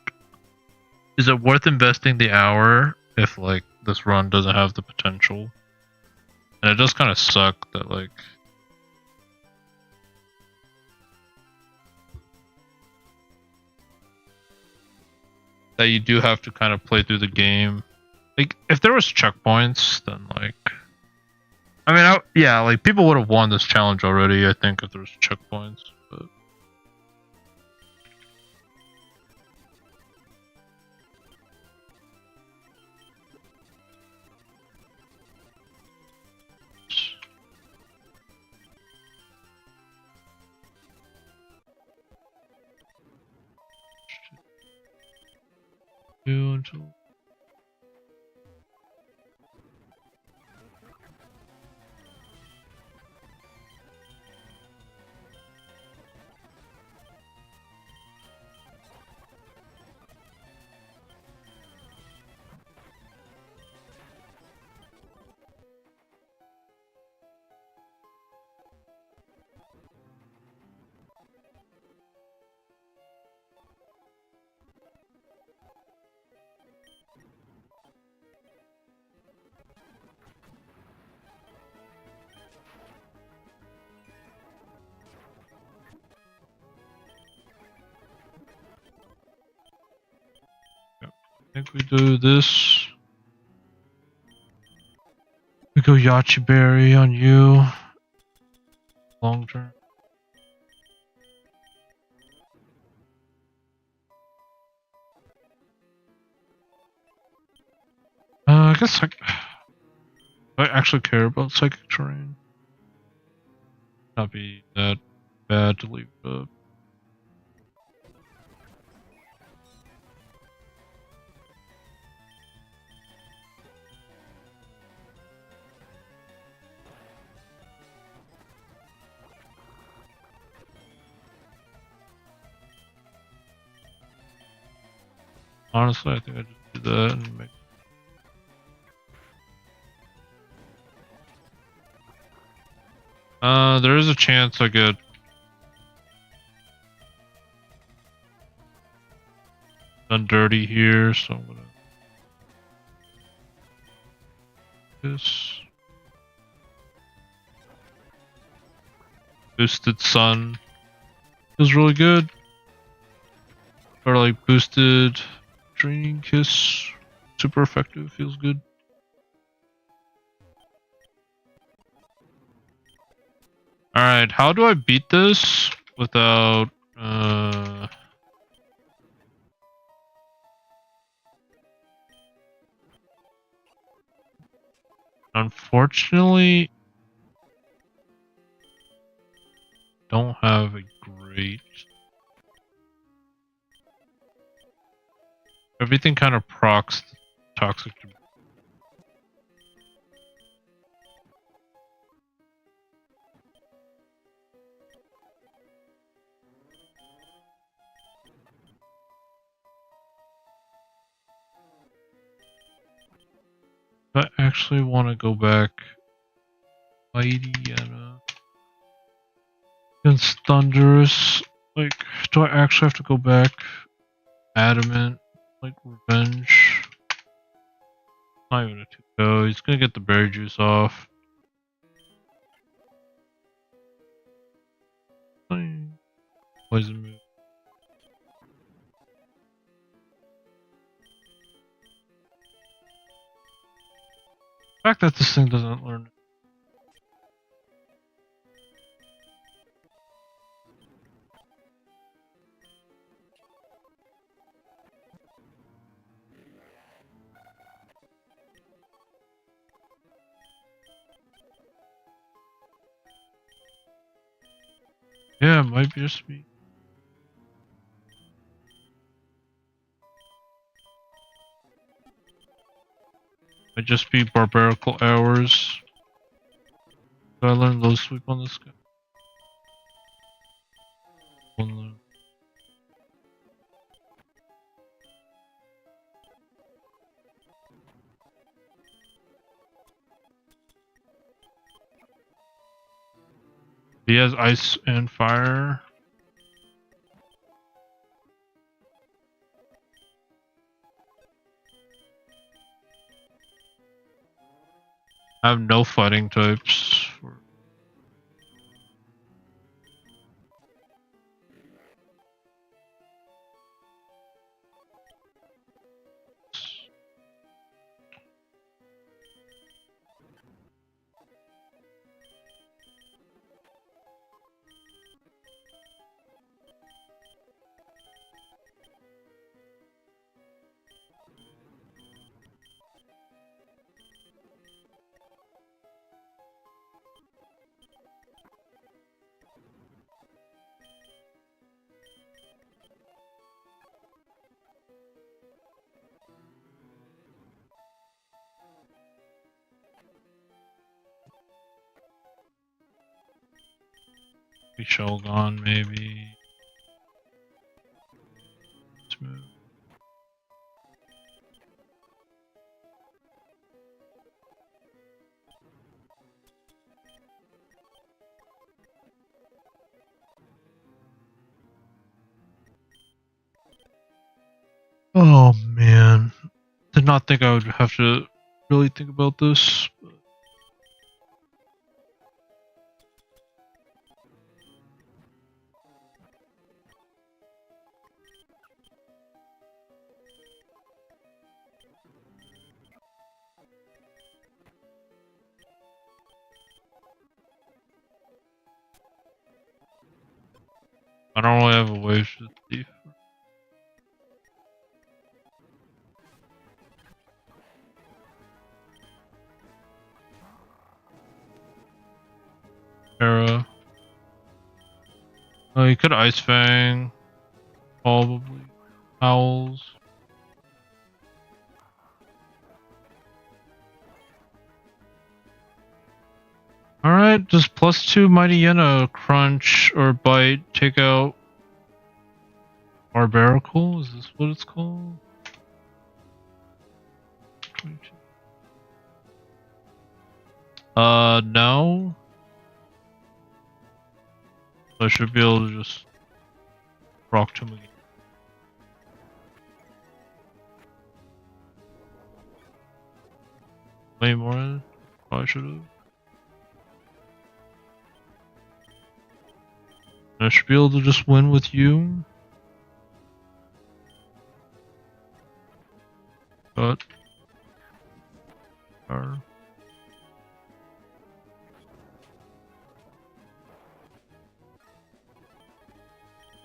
is it worth investing the hour if like this run doesn't have the potential? And it does kind of suck that like. That you do have to kind of play through the game. Like, if there was checkpoints, then like, I mean, yeah, like people would have won this challenge already. I think if there was checkpoints, but do until. I think we do this. We go Yachi Berry on you. Long term. I guess I actually care about psychic terrain. Not be that bad to leave it up. Honestly, I think I just do that and make. There is a chance I get done dirty here, so I'm gonna this boosted sun feels really good. Or like boosted Draining Kiss, super effective, feels good. Alright, how do I beat this without unfortunately don't have a great... Everything kind of procs toxic. I actually want to go back. Mighty against Thunderous. Like, do I actually have to go back? Adamant, like Revenge. Not even a 2-go. He's gonna get the berry juice off. Poison move. The fact that this thing doesn't learn. Yeah, it might be just me. Might just be barbarical hours. Do I learn low sweep on this guy? He has ice and fire. I have no fighting types. Shogun, maybe. Smooth. Oh man, did not think I would have to really think about this. I don't really have a way to thief. Era. Oh, you could Ice Fang. Probably. Owls. Alright, does +2 Mighty Yena crunch or bite take out Barbarical? Is this what it's called? 22. No. So I should be able to just rock to him again. Way more? I should have. I should be able to just win with you. But.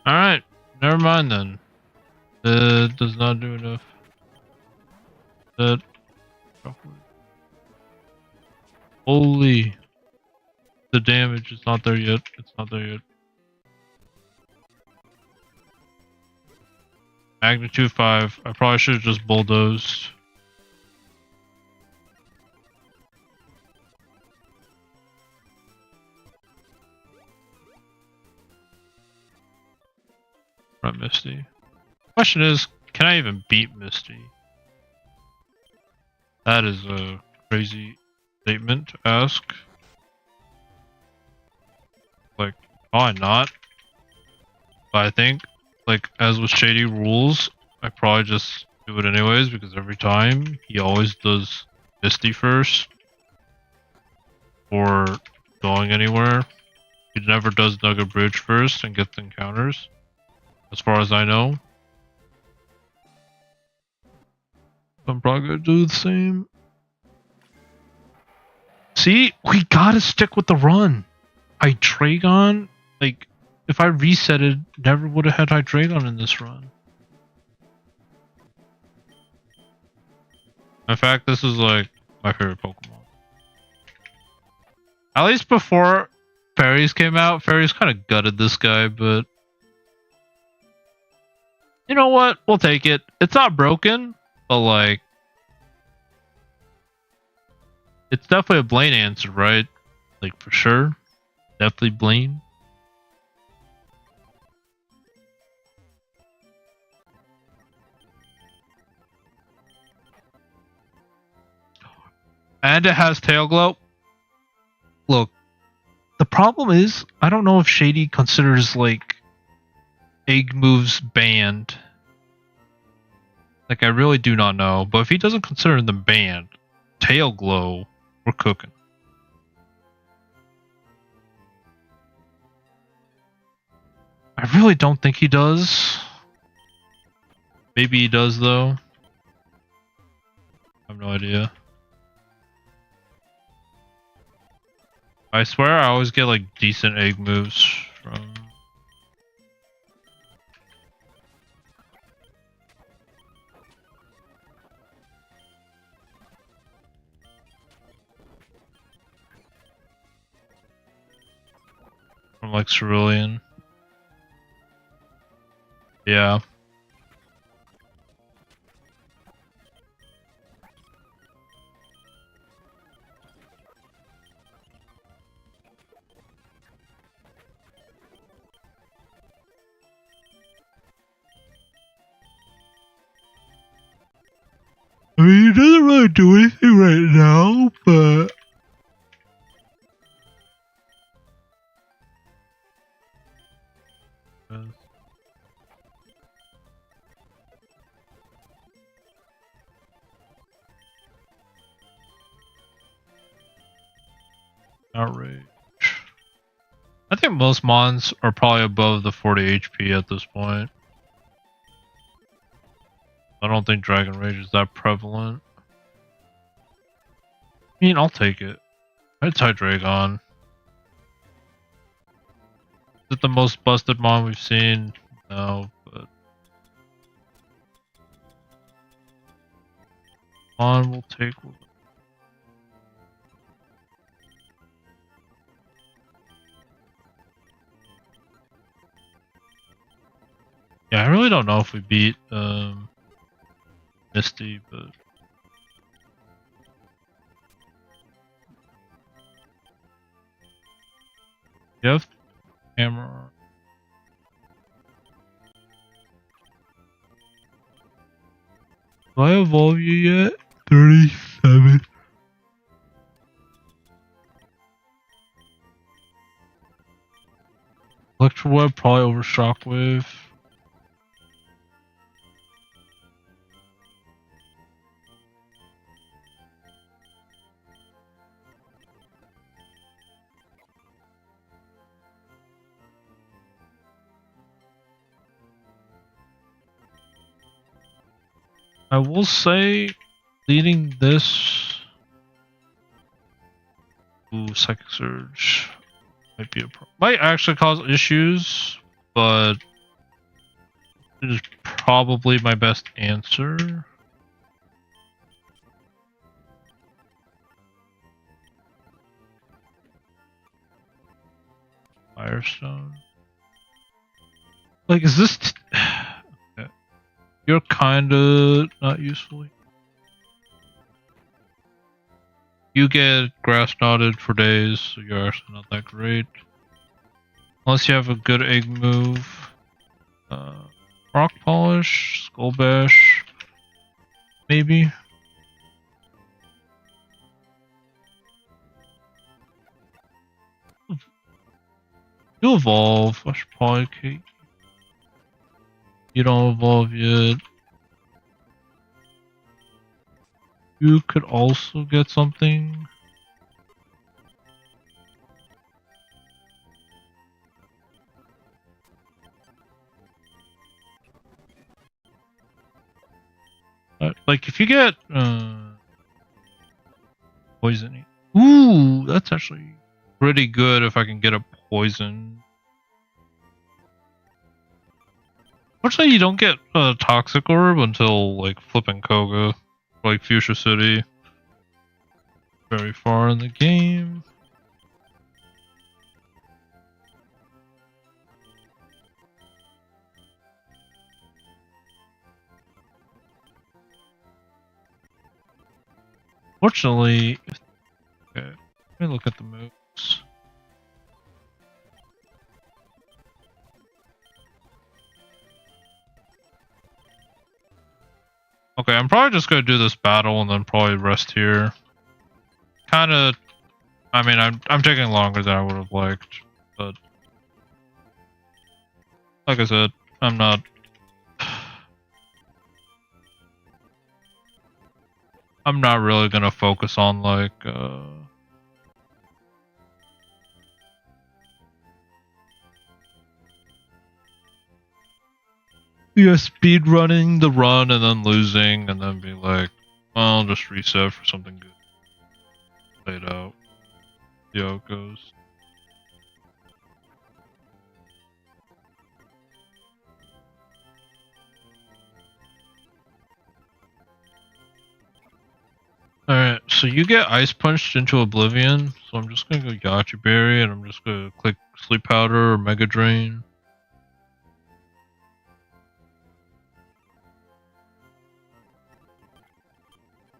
Alright, never mind then. It does not do enough. That. Holy. The damage is not there yet. It's not there yet. Magnitude 5. I probably should have just bulldozed. Run Misty. Question is, can I even beat Misty? That is a crazy statement to ask. Like, probably not. But I think, like, as with Shady rules, I probably just do it anyways because every time he always does Misty first or going anywhere. He never does Nugget Bridge first and gets encounters, as far as I know. I'm probably gonna do the same. See, we gotta stick with the run. Hydreigon, like, if I resetted, never would have had Hydreigon in this run. In fact, this is like my favorite Pokemon. At least before Fairies came out, Fairies kind of gutted this guy, but you know what? We'll take it. It's not broken, but like, it's definitely a Blaine answer, right? Like, for sure. Definitely Blaine. And it has Tail Glow. Look, the problem is, I don't know if Shady considers, like, egg moves banned. Like, I really do not know. But if he doesn't consider them banned, Tail Glow, we're cooking. I really don't think he does. Maybe he does, though. I have no idea. I swear I always get, like, decent egg moves from... like, Cerulean. Yeah. I mean, he doesn't really do anything right now, but... Outrage. I think most mons are probably above the 40 HP at this point. I don't think Dragon Rage is that prevalent. I mean, I'll take it. It's Hydreigon. Is it the most busted mon we've seen? No, but... Mon will take... Yeah, I really don't know if we beat Misty, but... You have Hammer. Do I evolve you yet? 37. Electro Web probably over Shockwave. I will say, leading this... Ooh, Psychic Surge might be a problem. Might actually cause issues, but it is probably my best answer. Firestone. Like, is this... Okay. You're kinda not useful. You get grass knotted for days, so you're actually not that great. Unless you have a good egg move. Rock polish, skull bash, maybe. You evolve. I should probably keep. You don't evolve yet. You could also get something. Like if you get poison. Ooh, that's actually pretty good if I can get a poison. Fortunately, you don't get a toxic orb until like flipping Koga, like Fuchsia City. Very far in the game. Fortunately, okay, let me look at the moves. Okay, I'm probably just gonna do this battle and then probably rest here. Kinda, I mean, I'm taking longer than I would have liked, but like I said, I'm not. I'm not really gonna focus on like yeah, speed running the run and then losing and then be like, well, I'll just reset for something good. Play it out. See how it goes. Alright, so you get ice punched into oblivion, so I'm just gonna go Yachi Berry and I'm just gonna click Sleep Powder or Mega Drain.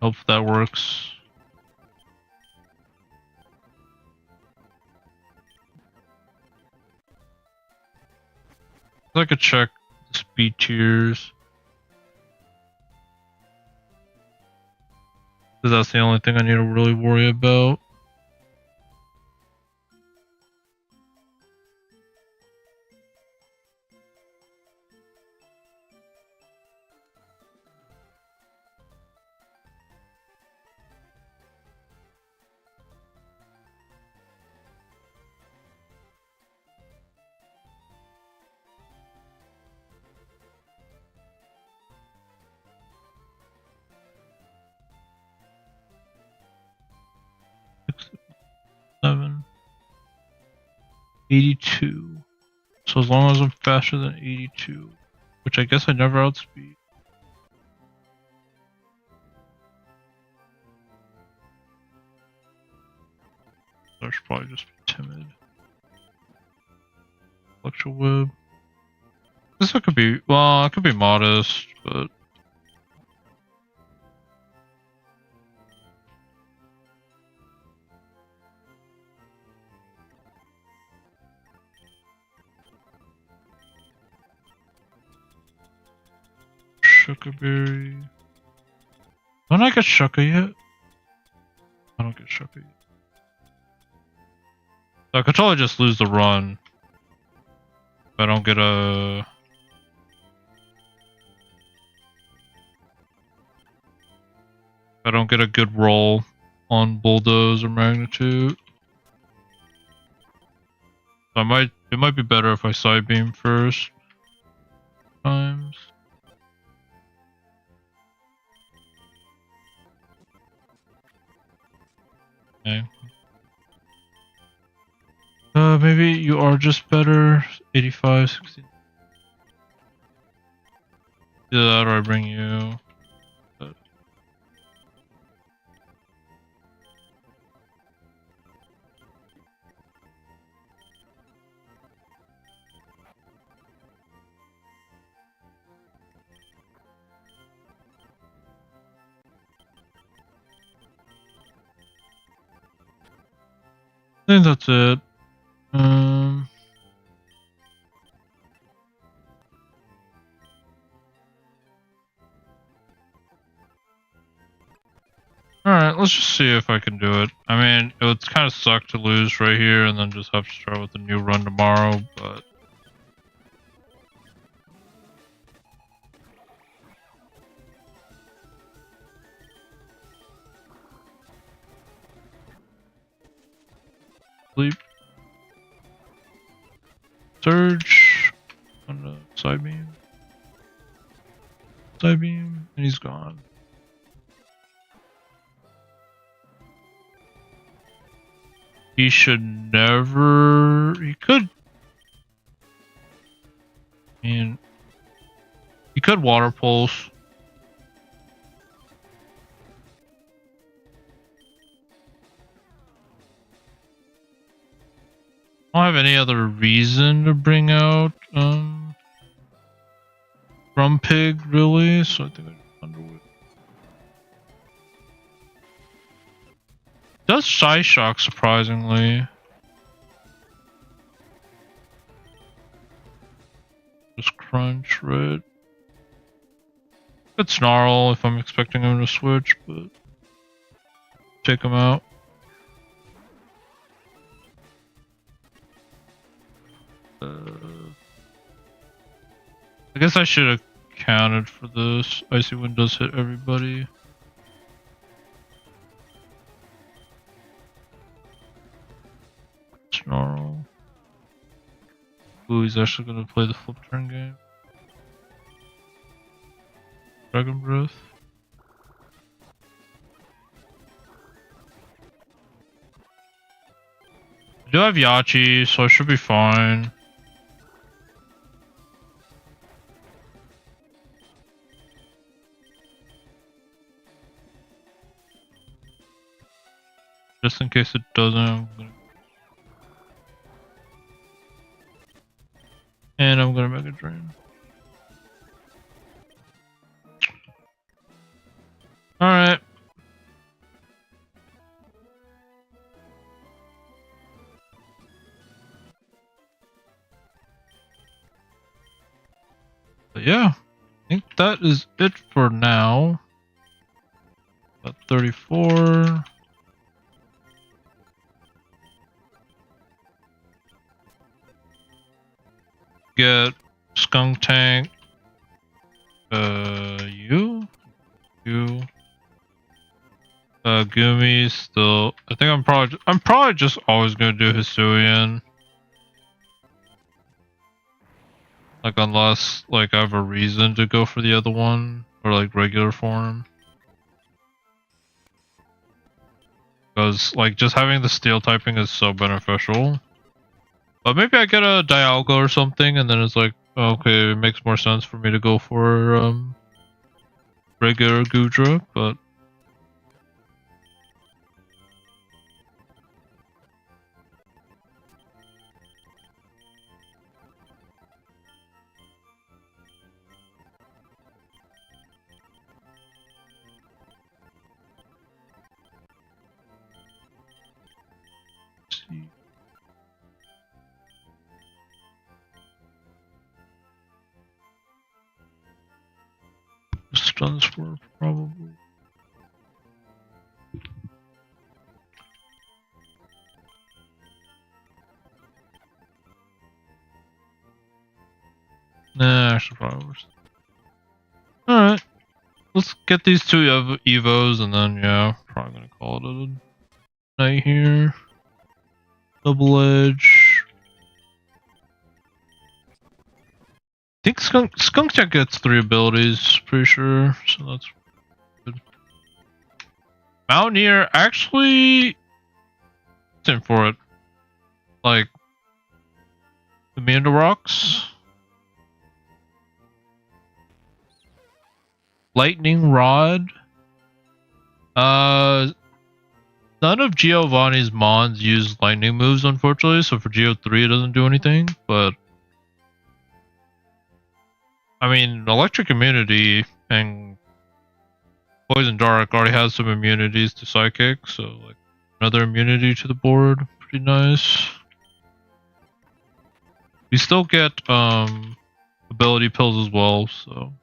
Hope that works. I could check the speed tiers. Because that's the only thing I need to really worry about. Seven. 82. So as long as I'm faster than 82, which I guess I never outspeed. I should probably just be timid. Electro Web. This one could be, well, I could be modest, but Shuckerberry. Don't I get Shucker yet? I don't get Shucker yet. So I could totally just lose the run. If I don't get a... If I don't get a good roll on Bulldoze or Magnitude. So it might be better if I Side Beam first. Times. Okay. Maybe you are just better. 85, 60. Either that or I bring you. But I think that's it. Alright, let's just see if I can do it. I mean, it would kind of suck to lose right here and then just have to start with a new run tomorrow, but... Sleep. Surge. On the side beam. Side beam. And he's gone. He should never... He could... I mean... He could water pulse. I don't have any other reason to bring out Drum Pig really, so I think I just Underwood. Does Shy Shock surprisingly. Just crunch, right? Could Snarl if I'm expecting him to switch, but take him out. I guess I should have counted for this. Icy Wind does hit everybody. Snarl. Ooh, he's actually gonna play the flip turn game. Dragon Breath. I do have Yachi, so I should be fine. Just in case it doesn't, I'm gonna Mega Drain. Alright. But yeah, I think that is it for now. About 34. Get Skunk Tank. You. Gumi still. I think I'm probably just always gonna do Hisuian. Like unless like I have a reason to go for the other one or like regular form. Because like just having the steel typing is so beneficial. But maybe I get a Dialga or something, and then it's like, okay, it makes more sense for me to go for regular Gudra, but let's see. Stun Spore probably. Nah, actually probably worse. Alright. Let's get these two Evos and then yeah, probably gonna call it a night here. Double Edge. I think Skunk Tank gets 3 abilities, pretty sure, so that's good. Mountaineer, actually, in for it. Like, the Manda Rocks. Lightning Rod. None of Giovanni's Mons use lightning moves, unfortunately, so for Geo 3 it doesn't do anything, but I mean, Electric Immunity and Poison Dark already has some immunities to Psychic, so like another immunity to the board, pretty be nice. We still get ability pills as well, so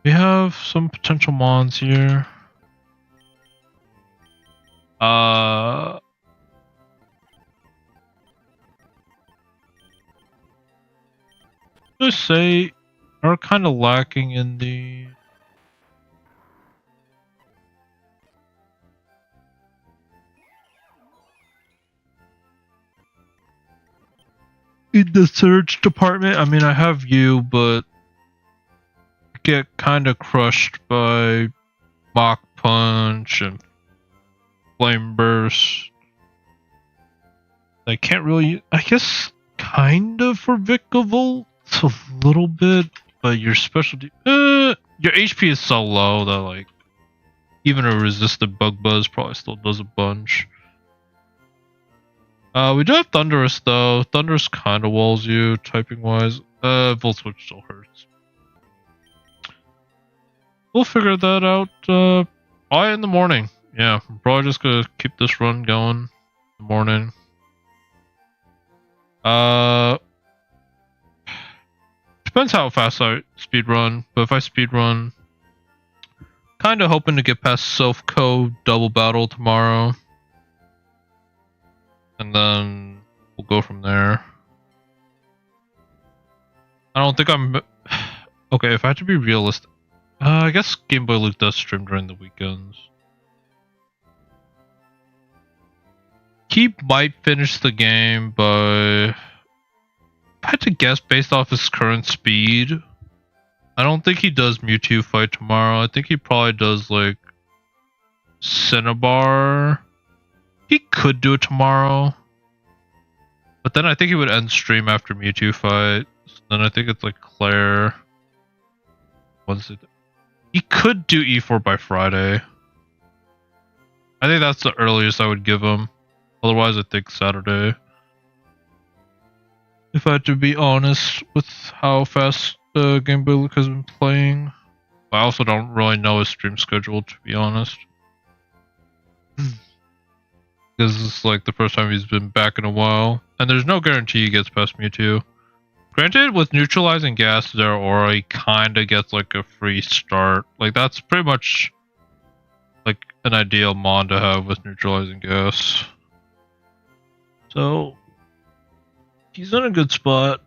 we have some potential mons here. Just say are kind of lacking in the search department. I mean, I have you, but get kind of crushed by Mach Punch and Flame Burst. I can't really, I guess, kind of for Vicavolt a little bit, but your specialty, your HP is so low that like even a resistant Bug Buzz probably still does a bunch. We do have Thunderous though. Thunderous kind of walls you typing wise. Volt Switch still hurts. We'll figure that out probably in the morning. Yeah, I'm probably just gonna keep this run going in the morning. Depends how fast I speed run, but if I speed run, kind of hoping to get past self-co double battle tomorrow, and then we'll go from there. I don't think I'm okay. If I have to be realistic, I guess Game Boy Luke does stream during the weekends. He might finish the game, but I had to guess based off his current speed. I don't think he does Mewtwo fight tomorrow. I think he probably does like Cinnabar. He could do it tomorrow, but then I think he would end stream after Mewtwo fight. So then I think it's like Claire. He could do E4 by Friday. I think that's the earliest I would give him. Otherwise, I think Saturday. If I had to be honest with how fast Game Boy Luke has been playing. I also don't really know his stream schedule, to be honest. This is like the first time he's been back in a while. And there's no guarantee he gets past Mewtwo. Granted, with neutralizing gas, there aura, he kinda gets like a free start. Like that's pretty much like an ideal mon to have with neutralizing gas. So he's in a good spot.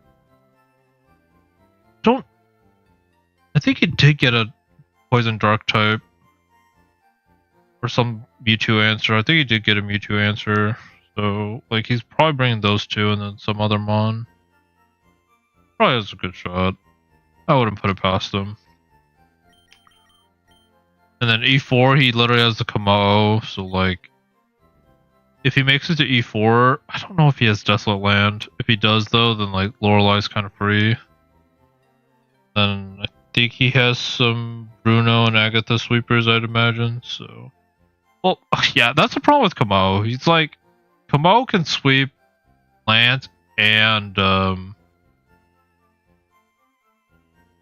I think he did get a Poison Dark type. Or some Mewtwo answer. I think he did get a Mewtwo answer. So, like, he's probably bringing those two and then some other mon. Probably has a good shot. I wouldn't put it past him. And then E4, he literally has the Kamao. So, like, if he makes it to E4, I don't know if he has Desolate Land. If he does, though, then, like, Lorelei's kind of free. Then I think he has some Bruno and Agatha sweepers, I'd imagine. So, well, yeah, that's the problem with Kamao. He's like, Kamao can sweep Lance and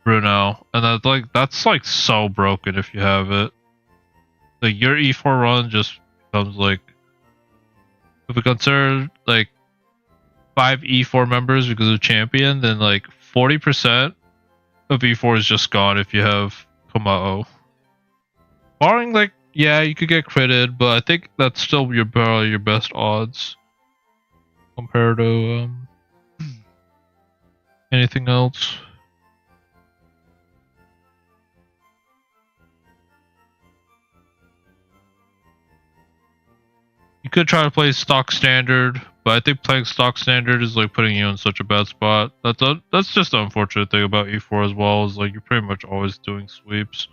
Bruno, and that's like so broken if you have it. Like your E4 run just becomes like, if we consider like 5 E4 members because of champion, then like 40% of E4 is just gone if you have Kamao. Barring like, yeah, you could get critted, but I think that's still probably your best odds compared to anything else. You could try to play stock standard, but I think playing stock standard is like putting you in such a bad spot. That's just the unfortunate thing about E4 as well, is like you're pretty much always doing sweeps.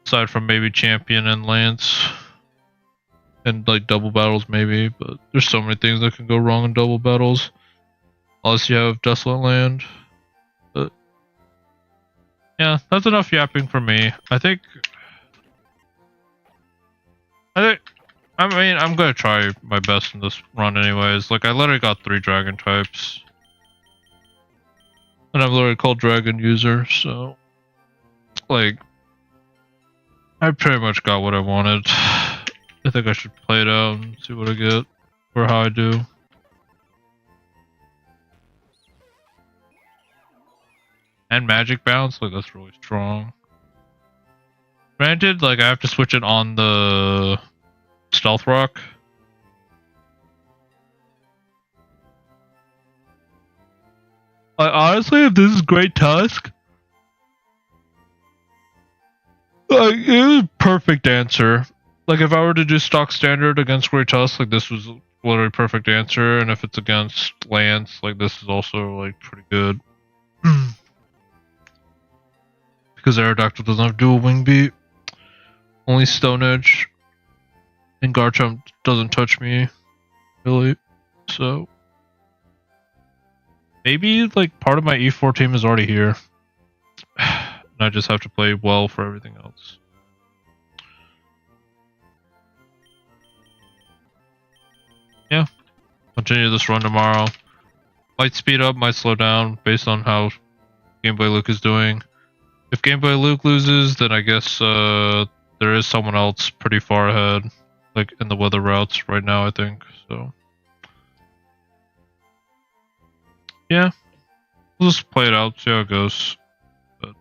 Aside from maybe champion and Lance. And like double battles maybe, but there's so many things that can go wrong in double battles. Unless you have Desolate Land. But yeah, that's enough yapping for me. I mean, I'm gonna try my best in this run anyways. Like, I literally got 3 dragon types. And I'm literally called dragon user, so... Like... I pretty much got what I wanted. I think I should play it out and see what I get or how I do. And magic bounce, like that's really strong. Granted, like I have to switch it on the stealth rock. Honestly, if this is Great Tusk, like it was a perfect answer. Like if I were to do stock standard against Great Tusk, like this was literally perfect answer, and if it's against Lance, like this is also like pretty good. Because Aerodactyl doesn't have dual wing beat. Only Stone Edge. And Garchomp doesn't touch me, really. So maybe like part of my E4 team is already here. And I just have to play well for everything else. Yeah. Continue this run tomorrow. Might speed up, might slow down based on how Game Boy Luke is doing. If Game Boy Luke loses, then I guess there is someone else pretty far ahead, like in the weather routes right now, I think. So yeah, we'll just play it out, see how it goes. But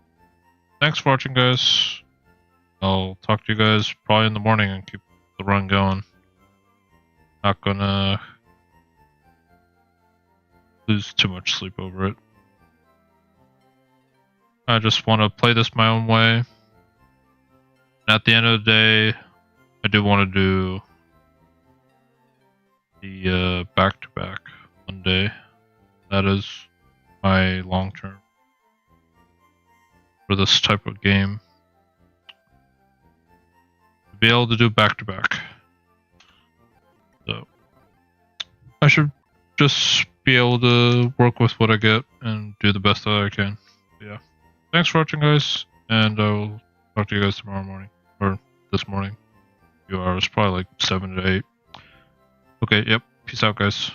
thanks for watching, guys. I'll talk to you guys probably in the morning and keep the run going. Not gonna lose too much sleep over it. I just want to play this my own way. And at the end of the day, I do want to do the back-to-back one day. That is my long term for this type of game. To be able to do back-to-back. So I should just be able to work with what I get and do the best that I can. Yeah. Thanks for watching, guys, and I'll talk to you guys tomorrow morning, or this morning. A few hours, probably like 7 to 8. Okay, yep. Peace out, guys.